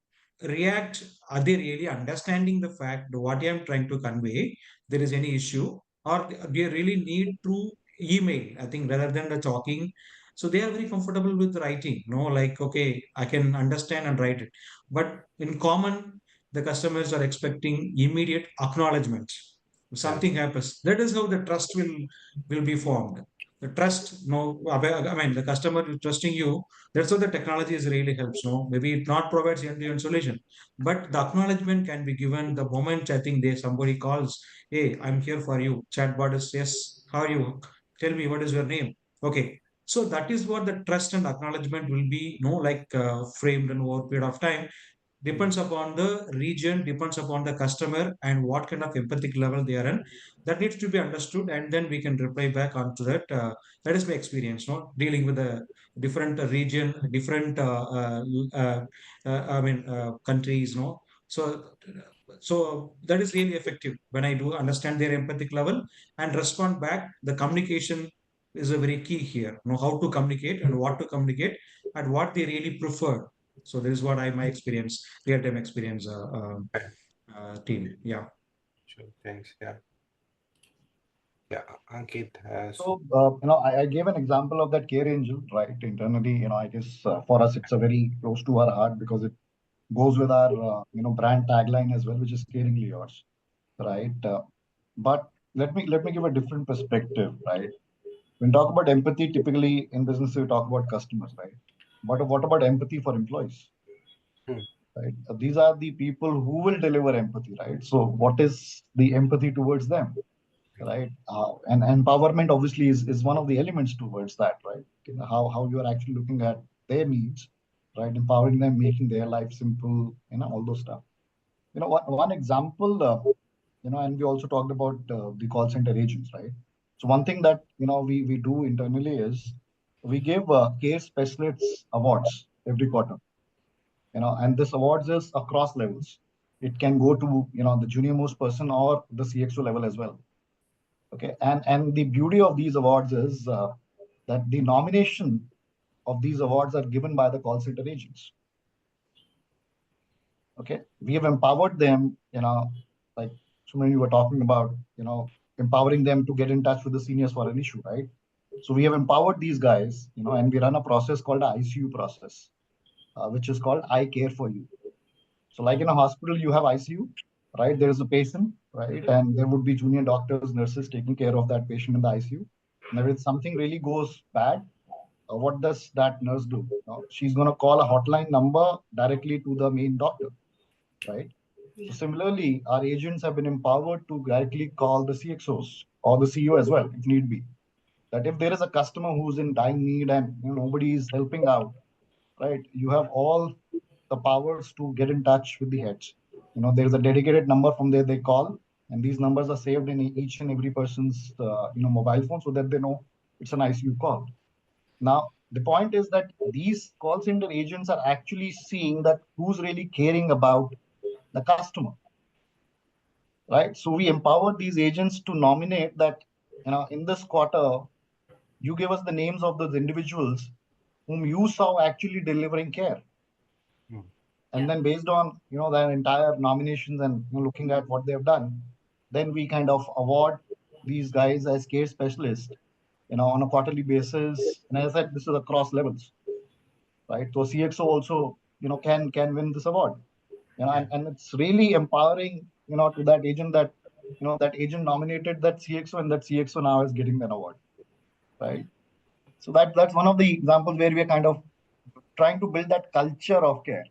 react. Are they really understanding the fact what I am trying to convey? There is any issue, or do they really need to email? I think rather than the talking. So they are very comfortable with writing. No, like okay, I can understand and write it. But in common, the customers are expecting immediate acknowledgement. If Yeah. something happens, that is how the trust will be formed. The trust, no, I mean, the customer is trusting you. That's how the technology is really helps. No, maybe it not provides end-to-end solution, but the acknowledgement can be given the moment I think they somebody calls. Hey, I'm here for you. Chatbot is yes. How are you? Tell me what is your name. Okay. So that is what the trust and acknowledgement will be, like framed in over a period of time. Depends upon the region, depends upon the customer and what kind of empathic level they are in. That needs to be understood, and then we can reply back onto that. That is my experience, no, dealing with the different region, different I mean countries, no. So that is really effective when I do understand their empathic level and respond back. The communication is a very key here. Know how to communicate and what to communicate and what they really prefer. So this is what I my experience, real time experience, Okay. team. Yeah. Sure. Thanks. Yeah. Yeah, Ankit has. So, I gave an example of that care angel, right? Internally, I guess for us, it's a very close to our heart because it goes with our, brand tagline as well, which is caringly yours, right? But let me give a different perspective, right? When we talk about empathy, typically in business, we talk about customers, right? But what about empathy for employees, Hmm. right? These are the people who will deliver empathy, right? So, what is the empathy towards them? Right? And empowerment obviously is one of the elements towards that, right? How you are actually looking at their needs, right? Empowering them, making their life simple, all those stuff. One example, and we also talked about the call center agents, right? So one thing that we do internally is we give care specialists awards every quarter, and this awards is across levels. It can go to the junior most person or the CXO level as well. Okay, and the beauty of these awards is that the nomination of these awards are given by the call center agents. Okay, we have empowered them, like so many you were talking about, empowering them to get in touch with the seniors for an issue, right? So we have empowered these guys, and we run a process called the ICU process, which is called I care for you. So like in a hospital, you have ICU, right? There is a patient, right? And there would be junior doctors, nurses taking care of that patient in the ICU. Now, if something really goes bad, what does that nurse do? She's going to call a hotline number directly to the main doctor, right? So Yeah. similarly, our agents have been empowered to directly call the CXOs or the CEO as well, if need be. That if there is a customer who's in dying need and nobody is helping out, right? You have all the powers to get in touch with the heads. There is a dedicated number from there they call, and these numbers are saved in each and every person's mobile phone so that they know it's an ICU call. Now, the point is that these call center agents are actually seeing that who's really caring about the customer, right? So we empower these agents to nominate that, in this quarter, you give us the names of those individuals whom you saw actually delivering care. Hmm. And Yeah. then based on their entire nominations and looking at what they've done, then we kind of award these guys as care specialists, on a quarterly basis. And as I said, this is across levels, right? So CXO also can win this award, Yeah. and it's really empowering to that agent that that agent nominated that CXO, and that CXO now is getting an award, right? So that's one of the examples where we are kind of trying to build that culture of care,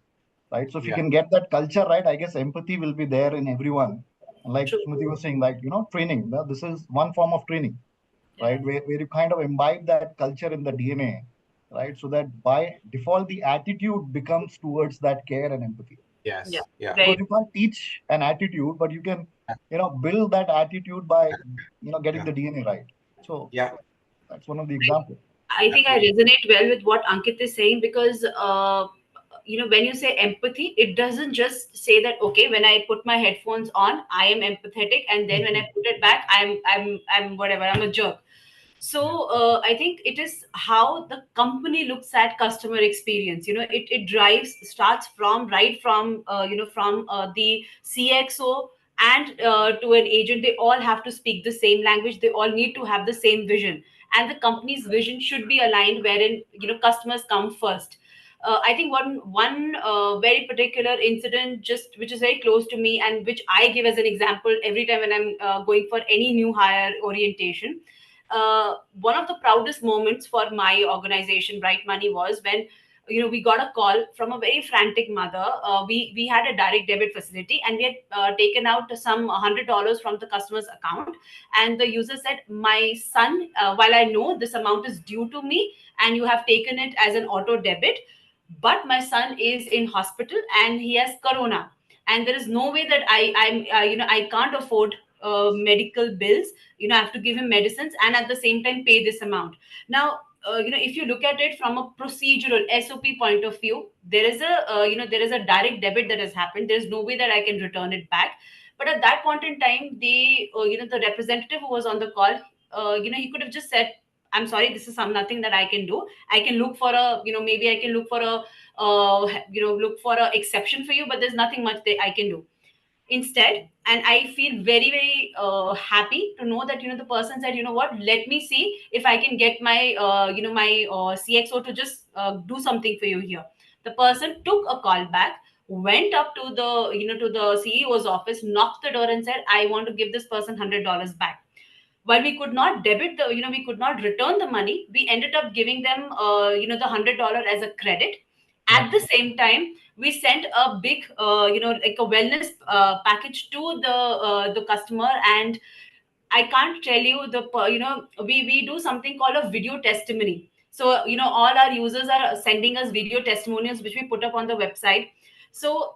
right? So if you Yeah. can get that culture right, I guess empathy will be there in everyone. And like True. Smriti was saying, like, training, this is one form of training, Yeah. right? Where you kind of imbibe that culture in the DNA, right? So that by default, the attitude becomes towards that care and empathy. Yeah. Yes. Yeah. Because Very. you can't teach an attitude, but you can, Yeah. build that attitude by, getting Yeah. the DNA right. So Yeah. that's one of the examples. I think I resonate well with what Ankit is saying because, when you say empathy, it doesn't just say that, okay, when I put my headphones on, I am empathetic, and then when I put it back, I'm whatever, I'm a jerk. Yeah. So I think it is how the company looks at customer experience. It drives starts from right from from the CXO and to an agent. They all have to speak the same language. They all need to have the same vision, and the company's vision should be aligned, wherein customers come first. I think one very particular incident, just which is very close to me and which I give as an example every time when I'm going for any new hire orientation. One of the proudest moments for my organization, Bright Money, was when we got a call from a very frantic mother. We had a direct debit facility, and we had taken out some $100 from the customer's account, and the user said, "My son, while I know this amount is due to me, and you have taken it as an auto debit, but my son is in hospital and he has corona, and there is no way that I can't afford medical bills. I have to give him medicines and at the same time pay this amount." Now, if you look at it from a procedural SOP point of view, there is a direct debit that has happened. There is no way that I can return it back. But at that point in time, the representative who was on the call, he could have just said, "I'm sorry, this is some nothing that I can do. I can look for a, maybe I can look for a, look for a exception for you, but there's nothing much that I can do." instead. And I feel very very happy to know that the person said, what, let me see if I can get my my CXO to just do something for you here. The person took a call back, went up to the to the CEO's office, knocked the door and said, I want to give this person $100 back. While we could not debit the we could not return the money, we ended up giving them the $100 as a credit. Yeah. At the same time, we sent a big like a wellness package to the customer. And I can't tell you we do something called a video testimony. So all our users are sending us video testimonials, which we put up on the website. So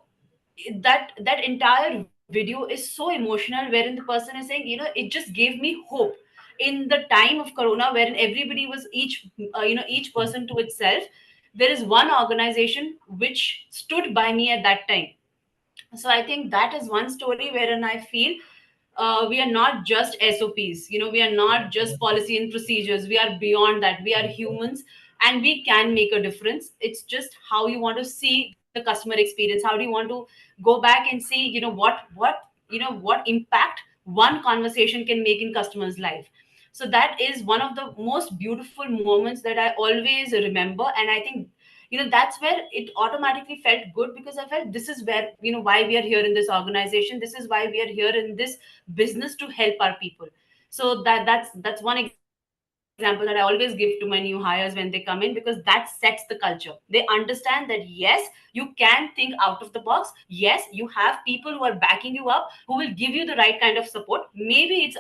that entire video is so emotional, wherein the person is saying, it just gave me hope in the time of corona, wherein everybody was each person to itself. There is one organization which stood by me at that time. So I think that is one story wherein I feel we are not just SOPs, we are not just policy and procedures, we are beyond that. We are humans, and we can make a difference. It's just how you want to see the customer experience. How do you want to go back and see what impact one conversation can make in customer's life. So that is one of the most beautiful moments that I always remember. And I think that's where it automatically felt good, because I felt this is where why we are here in this organization, this is why we are here in this business, to help our people. So that's one example that I always give to my new hires when they come in, because that sets the culture. They understand that yes, you can think out of the box. Yes, you have people who are backing you up, who will give you the right kind of support. Maybe it's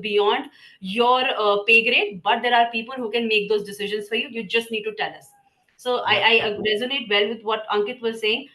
beyond your pay grade, but there are people who can make those decisions for you. You just need to tell us. So Yeah. I resonate well with what Ankit was saying.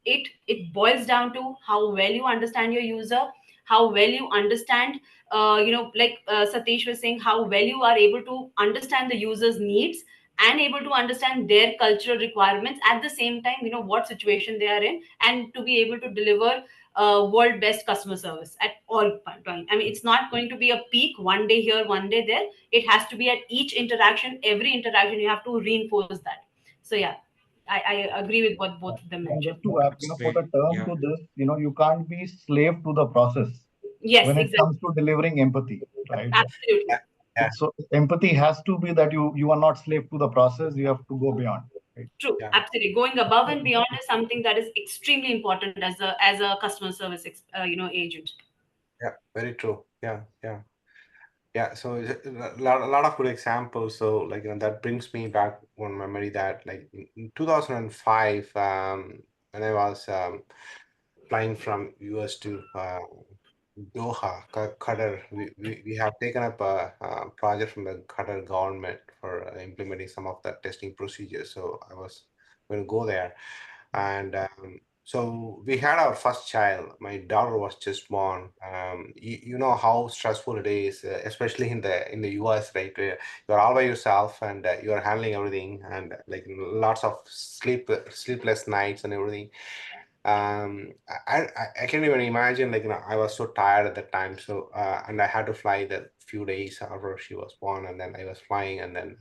It boils down to how well you understand your user, how well you understand like Satish was saying, how well you are able to understand the user's needs and able to understand their cultural requirements, at the same time what situation they are in, and to be able to deliver world best customer service at all time. I mean, it's not going to be a peak one day here, one day there. It has to be at each interaction, every interaction you have to reinforce that. So yeah, I agree with what both of them And mentioned. just to add, That's put great. a term Yeah. to this, you can't be slave to the process Yes, when it exactly. comes to delivering empathy, right? Yeah. Absolutely. Yeah. So empathy has to be that you are not slave to the process. You have to go beyond, right? True. Yeah. Absolutely. Going above and beyond is something that is extremely important as a customer service agent. Yeah. Very true. Yeah. Yeah. Yeah, so a lot of good examples. So, like, that brings me back one memory that, like, in 2005, when I was flying from US to Doha, Qatar, we have taken up a project from the Qatar government for implementing some of the testing procedures. So I was going to go there, and so we had our first child. My daughter was just born. You know how stressful it is, especially in the US, right? Where you're all by yourself, and you're handling everything, and like lots of sleepless nights and everything. I can't even imagine, like, I was so tired at the time. So and I had to fly the few days after she was born, and then I was flying, and then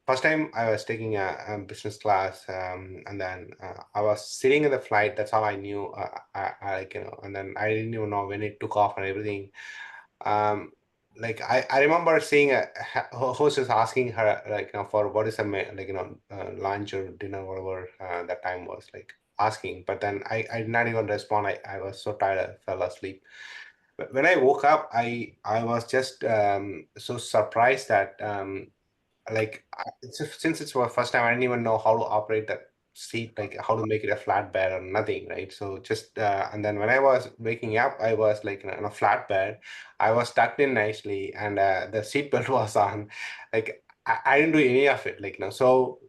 first time I was taking a business class, and then I was sitting in the flight. That's all I knew. I like, and then I didn't even know when it took off and everything. Um, like, I remember seeing a hostess asking her, like, for what is a like, lunch or dinner, whatever that time was, like, asking. But then I did not even respond. I was so tired, I fell asleep. But when I woke up, I was just so surprised that like since it's my first time, I didn't even know how to operate that seat, like how to make it a flat bed or nothing, right? So just and then when I was waking up, I was like in a flat bed. I was tucked in nicely, and the seat belt was on. Like, I didn't do any of it, like, so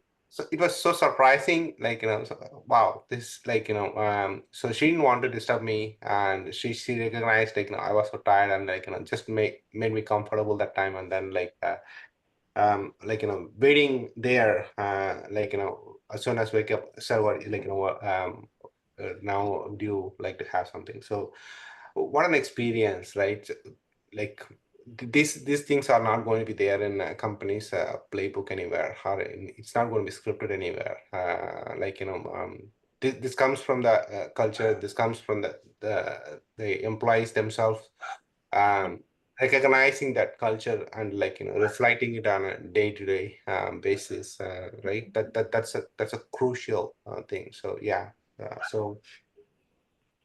it was so surprising, like, so, wow, this, like, so she didn't want to disturb me, and she recognized, like, I was so tired, and, like, just made me comfortable that time. And then, like, waiting there, like, as soon as wake up, sir, what, like, now do you like to have something? So what an experience, right? Like, these things are not going to be there in a company's playbook anywhere, or it's not going to be scripted anywhere, like, this comes from the culture. This comes from the employees themselves, um, recognizing that culture and reflecting it on a day-to-day basis, right? That's a crucial thing. So yeah, so.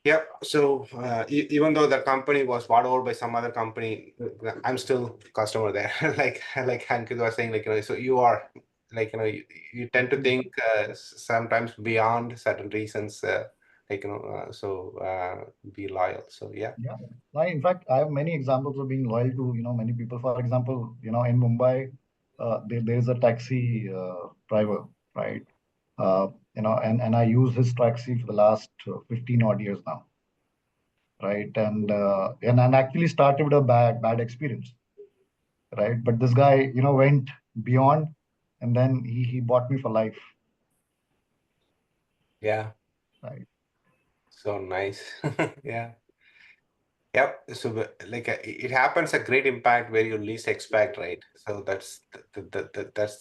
Yep. So even though the company was bought over by some other company, I'm still customer there. like Ankit was saying, so you are you tend to think sometimes beyond certain reasons, so be loyal. So yeah. Yeah. In fact, I have many examples of being loyal to, many people. For example, in Mumbai, there is a taxi driver, right? And I use his taxi for the last 15 odd years now, right? And actually started with a bad experience, right? But this guy, went beyond, and then he bought me for life, Yeah. right? So nice. Yeah. Yep. So it happens a great impact where you least expect, right? So that's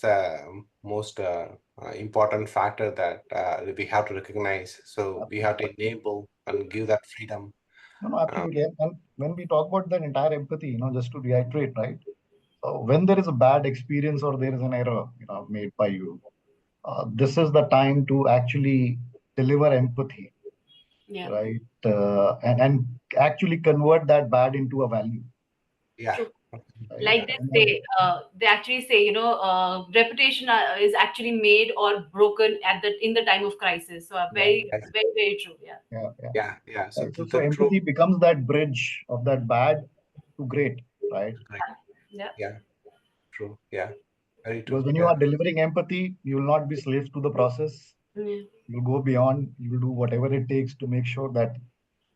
the most important factor that we have to recognize. So we have to enable and give that freedom. No, no, Uh, absolutely. And when we talk about that entire empathy, just to reiterate, right? When there is a bad experience or there is an error, made by you, this is the time to actually deliver empathy, Yeah. right? And actually convert that bad into a value, yeah. True. right? Like they actually say, reputation is actually made or broken at the in the time of crisis. So Yeah, very, very, very true. Yeah. yeah, yeah. Yeah. Yeah. So Right. So, the true. empathy becomes that bridge of that bad to great, right? Right. Yeah. Yeah. True. Yeah. Very true. Because when you Yeah. are delivering empathy, you will not be slave to the process. Yeah. You'll go beyond. You will do whatever it takes to make sure that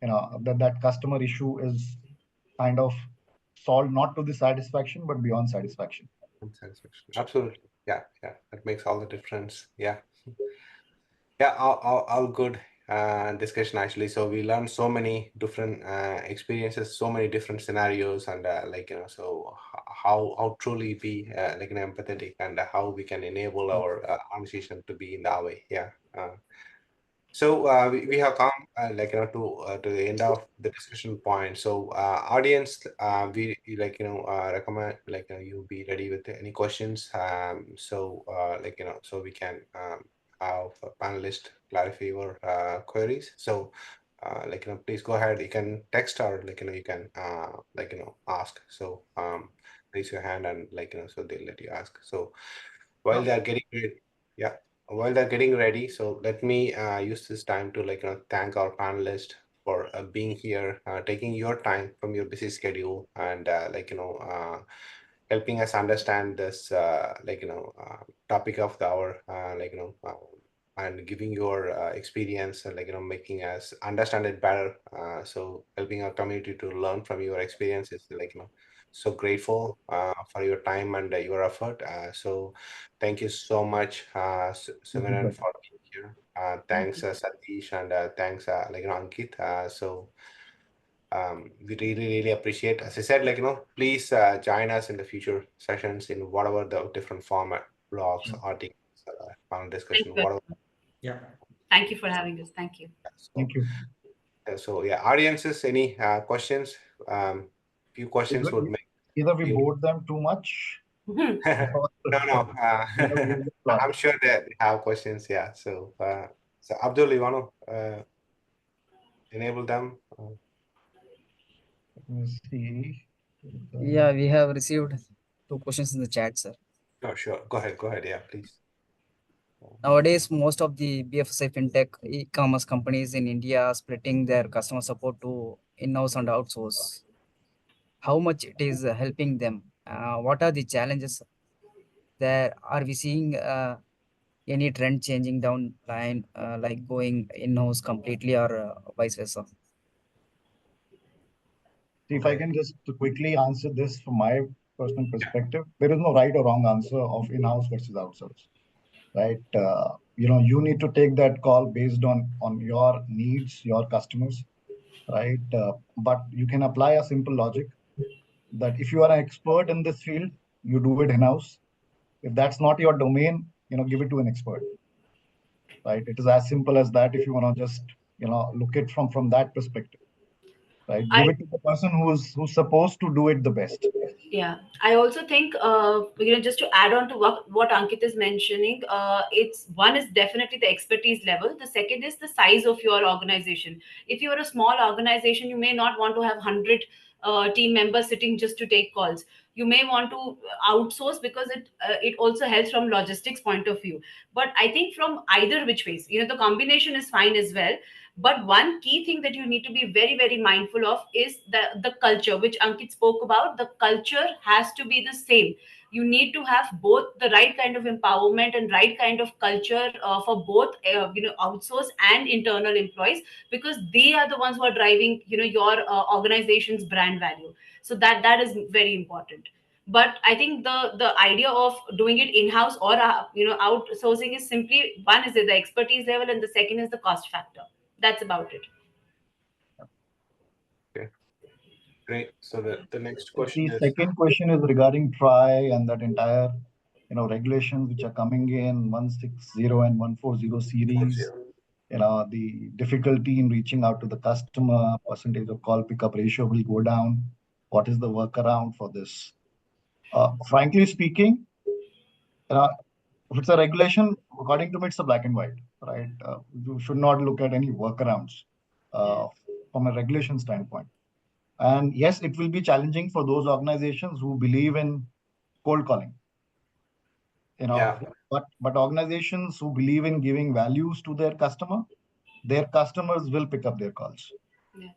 that customer issue is kind of solved, not to the satisfaction, but beyond satisfaction. And satisfaction. Absolutely. Yeah. Yeah. That makes all the difference. Yeah. Yeah, all good discussion actually. So we learned so many different experiences, so many different scenarios, and so how truly be empathetic and how we can enable our organization to be in that way. Yeah. So we have come to the end of the discussion point. So audience, we recommend you be ready with any questions. So so we can have a panelist clarify your queries. So please go ahead. You can text or you can ask. So raise your hand and so they'll let you ask. So while they're getting ready, yeah, while they're getting ready, so let me use this time to thank our panelists for being here, taking your time from your busy schedule, and helping us understand this topic of the hour, and giving your experience and making us understand it better. So helping our community to learn from your experiences, so grateful for your time and your effort. So thank you so much, Sumiran, for being here. Thank Thanks, you. Satish, and thanks, Ankit. So we really, really appreciate. As I said, please join us in the future sessions in whatever the different format, blogs, articles, panel Thank discussion, you. whatever. Yeah. Thank you for having us. Thank you. So, Thank you. so yeah, audiences, any questions? Few questions Either, would make either we you. bored them too much, Mhm. or No. we just lost. I'm sure that they have questions. Yeah. So, so Abdul, you want to enable them? Let me see. Yeah, we have received two questions in the chat, sir. Sure, sure. Go ahead. Go ahead. Yeah, please. Nowadays, most of the BFSI fintech e-commerce companies in India are splitting their customer support to in-house and outsource. How much it is helping them? What are the challenges there? Are we seeing any trend changing down line, like going in-house completely or vice versa? See, if I Okay. can just quickly answer this from my personal perspective, there is no right or wrong answer of in-house versus outsource, right? You need to take that call based on your needs, your customers, right? But you can apply a simple logic that if you are an expert in this field, you do it in-house. If that's not your domain, give it to an expert. right? It is as simple as that. If you want to just look it from that perspective, right? I Give it to the person who's supposed to do it the best. Yeah, I also think just to add on to what Ankit is mentioning, it's one is definitely the expertise level. The second is the size of your organization. If you are a small organization, you may not want to have 100 team members sitting just to take calls. You may want to outsource because it also helps from logistics point of view. But I think from either which ways, the combination is fine as well. But one key thing that you need to be very, very mindful of is the culture, which Ankit spoke about. The culture has to be the same. You need to have both the right kind of empowerment and right kind of culture for both outsource and internal employees, because they are the ones who are driving your organization's brand value. So that is very important. But I think the idea of doing it in house or outsourcing is simply, one is the expertise level, and the second is the cost factor. That's about it. Okay, great. So the next The question is, second question is regarding TRI and that entire, regulations which are coming in 160 and 140 series. The difficulty in reaching out to the customer, percentage of call pickup ratio will go down. What is the workaround for this? Frankly speaking, uh, if it's a regulation, according to me, it's a black and white, right? You should not look at any workarounds Yeah. uh, from a regulation standpoint. And yes, it will be challenging for those organizations who believe in cold calling, you know, yeah, but organizations who believe in giving values to their customers will pick up their calls, Yeah.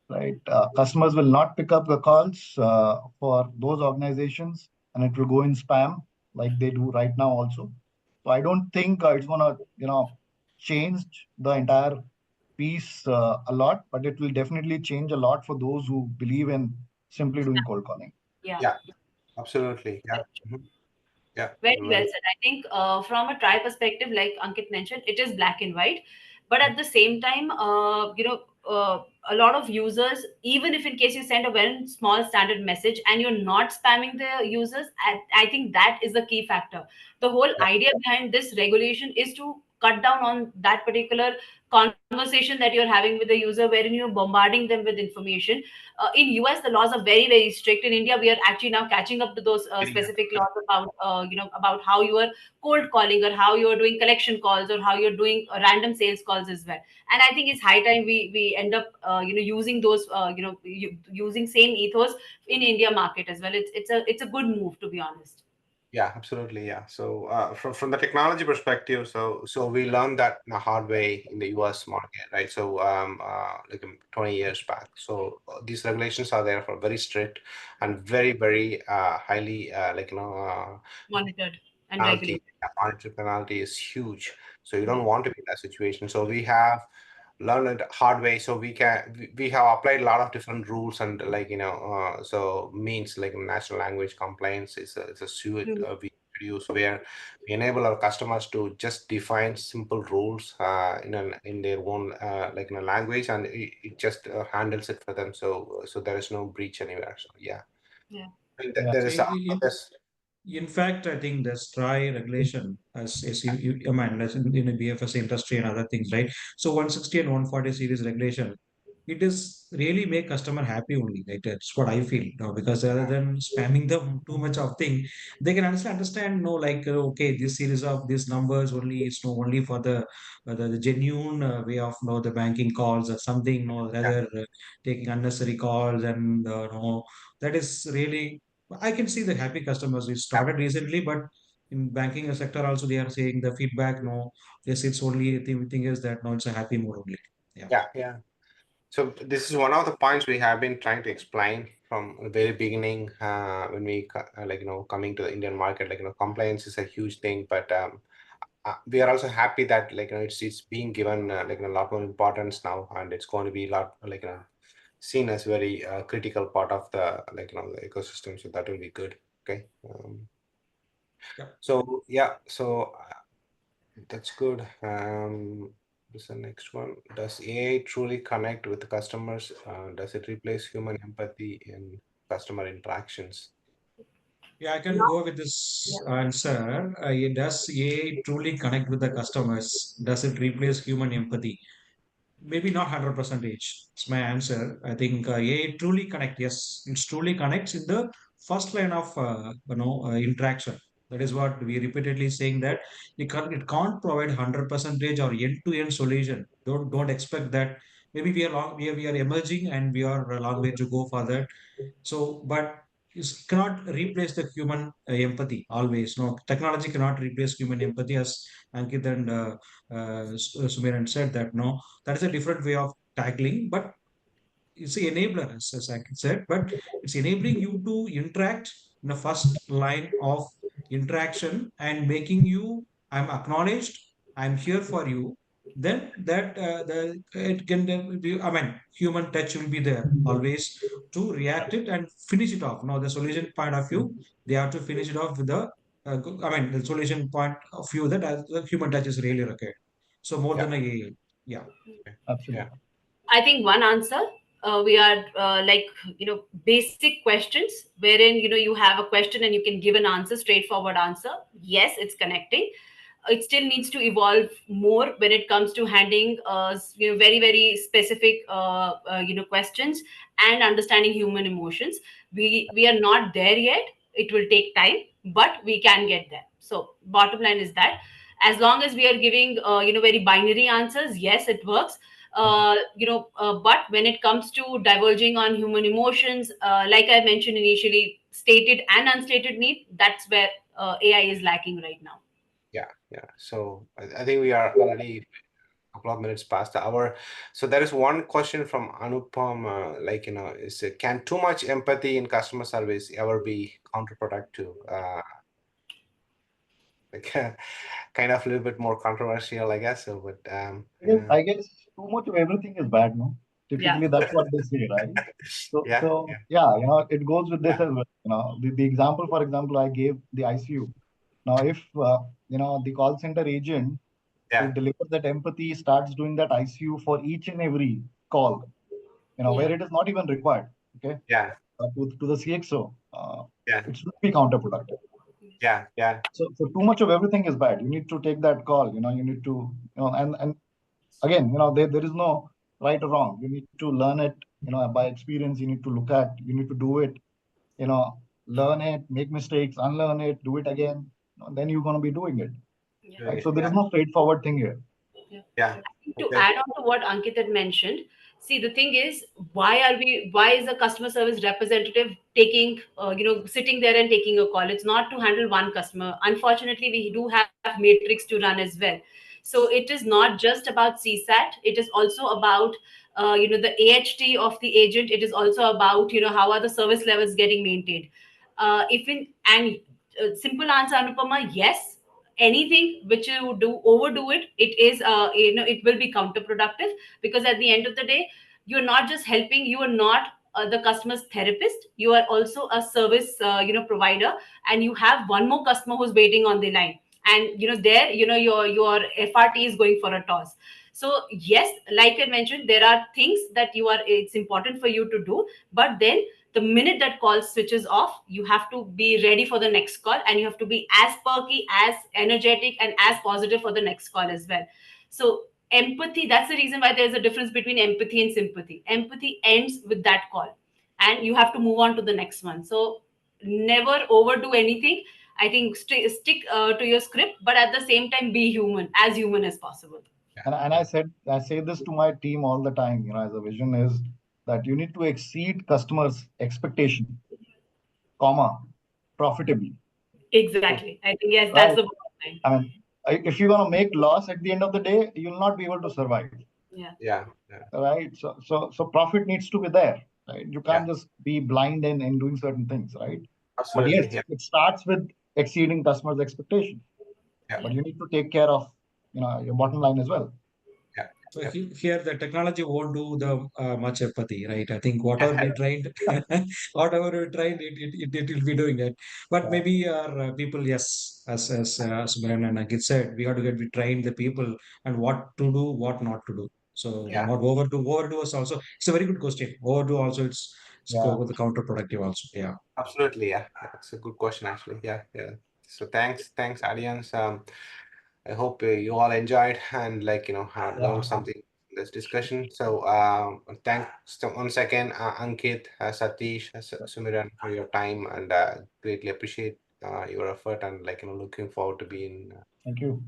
right? Customers will not pick up the calls for those organizations, and it will go in spam like they do right now also. So I don't think it's gonna, change the entire piece a lot, but it will definitely change a lot for those who believe in simply doing cold calling. Yeah. yeah, absolutely. Yeah. Mhm. Yeah. Very well Well, said. I think from a try perspective, like Ankit mentioned, it is black and white. But at the same time, a lot of users, even if in case you send a very small standard message and you're not spamming the users, I think that is the key factor. The whole yeah, idea behind this regulation is to cut down on that particular conversation that you're having with the user, wherein you're bombarding them with information. In US, the laws are very, very strict. In India, we are actually now catching up to those getting there. specific laws about about how you are cold calling, or how you are doing collection calls, or how you're doing random sales calls as well. And I think it's high time we end up using those using same ethos in India market as well. It's a good move, to be honest. Yeah, absolutely. Yeah. So from the technology perspective, so we learned that the hard way in the US market, right? So 20 years back. So these regulations are there for very strict and very highly Monitored and penalty. regulated. Yeah, monetary penalty is huge. So you don't want to be in that situation. So we have learned it hard way. So we have applied a lot of different rules and so means like natural language complaints is a suite Mhm. we introduce where we enable our customers to just define simple rules in their own in a language, and it just handles it for them. So there is no breach anywhere. So yeah, Yeah. and Yeah. there So is this. in fact, I think the STRI regulation, as I mean, as in the BFS industry and other things, right? So 160 and 140 series regulation, it is really make customer happy only, right? That's what I feel, because rather than spamming them too much of thing, they can understand, like, okay, this series of these numbers only is no only for the genuine way of the banking calls or something, no, Yeah, rather taking unnecessary calls and no, that is really I can see the happy customers. It yeah, started recently, but in banking sector also they are saying the feedback. No, yes, it's only the thing is that no, it's a happy mode only. Yeah. yeah. So this is one of the points we have been trying to explain from the very beginning when we coming to the Indian market. Compliance is a huge thing, but we are also happy that it's being given a lot more importance now, and it's going to be a lot seen as very critical part of the the ecosystem. So that will be good. Okay. Yeah. So yeah, so that's good. What's the next one? Does AI truly connect with the customers? Does it replace human empathy in customer interactions? Yeah, I can Now, go with this yeah. answer. Does AI truly connect with the customers? Does it replace human empathy? Maybe not 100%. It's my answer. I think AI truly connect. Yes, it truly connects in the first line of interaction. That is what we repeatedly saying that it can't provide 100% or end-to-end solution. Don't expect that. Maybe we are emerging and we are a long way to go for that. So, but it cannot replace the human empathy always. No, technology cannot replace human empathy, as Ankit and Sumiran said that. No, that is a different way of tackling, but it's an enabler, as I said, but it's enabling you to interact in the first line of interaction and making you, I'm acknowledged, I'm here for you. Then that the it can then be, I mean, human touch will be there always to react it and finish it off. Now, the solution point of view, they have to finish it off with the, I mean, the solution point of view that the human touch is really required. So more Yeah. than a AI. Yeah. Okay. Yeah. Absolutely. I think one answer, we are like, basic questions wherein, you have a question and you can give an answer, straightforward answer. Yes, it's connecting. It still needs to evolve more when it comes to handling very very specific questions and understanding human emotions. We are not there yet. It will take time, but we can get there. So bottom line is that as long as we are giving very binary answers, yes, it works. But when it comes to diverging on human emotions, like I mentioned initially, stated and unstated need, that's where AI is lacking right now. Yeah. Yeah. So I think we are already a couple of minutes past the hour. So there is one question from Anupam, can too much empathy in customer service ever be counterproductive? Like kind of a little bit more controversial, I guess. So, but I guess too much of everything is bad, no? Yeah. Typically, that's what they say, right? yeah, So yeah, yeah, it goes with this yeah, as well. The example, for example, I gave the ICU. Now, if the call center agent to yeah, deliver that empathy starts doing that ICU for each and every call, Yeah. where it is not even required, okay, yeah, to the CXO, yeah, it should be counterproductive. yeah, yeah, So too much of everything is bad. You need to take that call. You need to, and again, there is no right or wrong. You need to learn it, by experience. You need to look at, you need to do it, you know, learn it, make mistakes, unlearn it, do it again. Then you're going to be doing it, Yeah. doing right? it. So there is Yeah, no straightforward thing here. Yeah. yeah. I think to Okay. add on to what Ankit had mentioned, see, the thing is, why is a customer service representative taking, sitting there and taking a call? It's not to handle one customer. Unfortunately, we do have matrix to run as well. So it is not just about CSAT. It is also about, the AHT of the agent. It is also about, how are the service levels getting maintained. If in and Simple answer, Anupama, yes. Anything which you do overdo it, it is it will be counterproductive, because at the end of the day, you're not just helping, you are not the customer's therapist, you are also a service provider, and you have one more customer who's waiting on the line, and there, your FRT is going for a toss. So yes, like I mentioned, there are things that it's important for you to do, but then the minute that call switches off, you have to be ready for the next call, and you have to be as perky, as energetic, and as positive for the next call as well. So empathy, that's the reason why there's a difference between empathy and sympathy. Empathy ends with that call, and you have to move on to the next one. So never overdo anything. I think stick to your script, but at the same time, be human as possible. Yeah, And yeah, I say this to my team all the time, as a vision is that you need to exceed customers' expectation, comma, profitably, Exactly. I think, yes, that's right? the bottom line. I mean, if you're going to make loss at the end of the day, you'll not be able to survive, Yeah. yeah, yeah, right? So profit needs to be there, right? You yeah. can't just be blind in doing certain things, right? But Absolutely. yes, Yeah, it starts with exceeding customers' expectation. yeah, But Yeah. you need to take care of, your bottom line as well. yeah, So yeah, here the technology won't do the much empathy, right? I think whatever yeah, we trained, whatever we trained, it will be doing it. But Yeah. maybe our people, yes, as Brian and Ankit said, we have to get we train the people and what to do, what not to do. So yeah, not overdo is also it's a very good question. Overdo also counterproductive also. Yeah. Absolutely, yeah. That's a good question, actually. Yeah, yeah. So thanks, audience. I hope you all enjoyed and have learned something in this discussion. So thanks once again, Ankit, Satish, Sumiran, for your time, and greatly appreciate your effort, and looking forward to being. Thank you.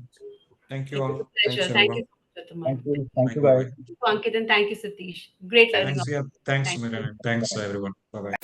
Thank you It was all. a Thanks pleasure. Thank you everyone. so much, Uttam. Thank you. Thank Bye you, bye guys. bye. Thank you, Ankit, and thank you, Satish. Great learning. Thanks, yeah. Thanks, Thank you. Sumiran. Thanks everyone. Bye bye.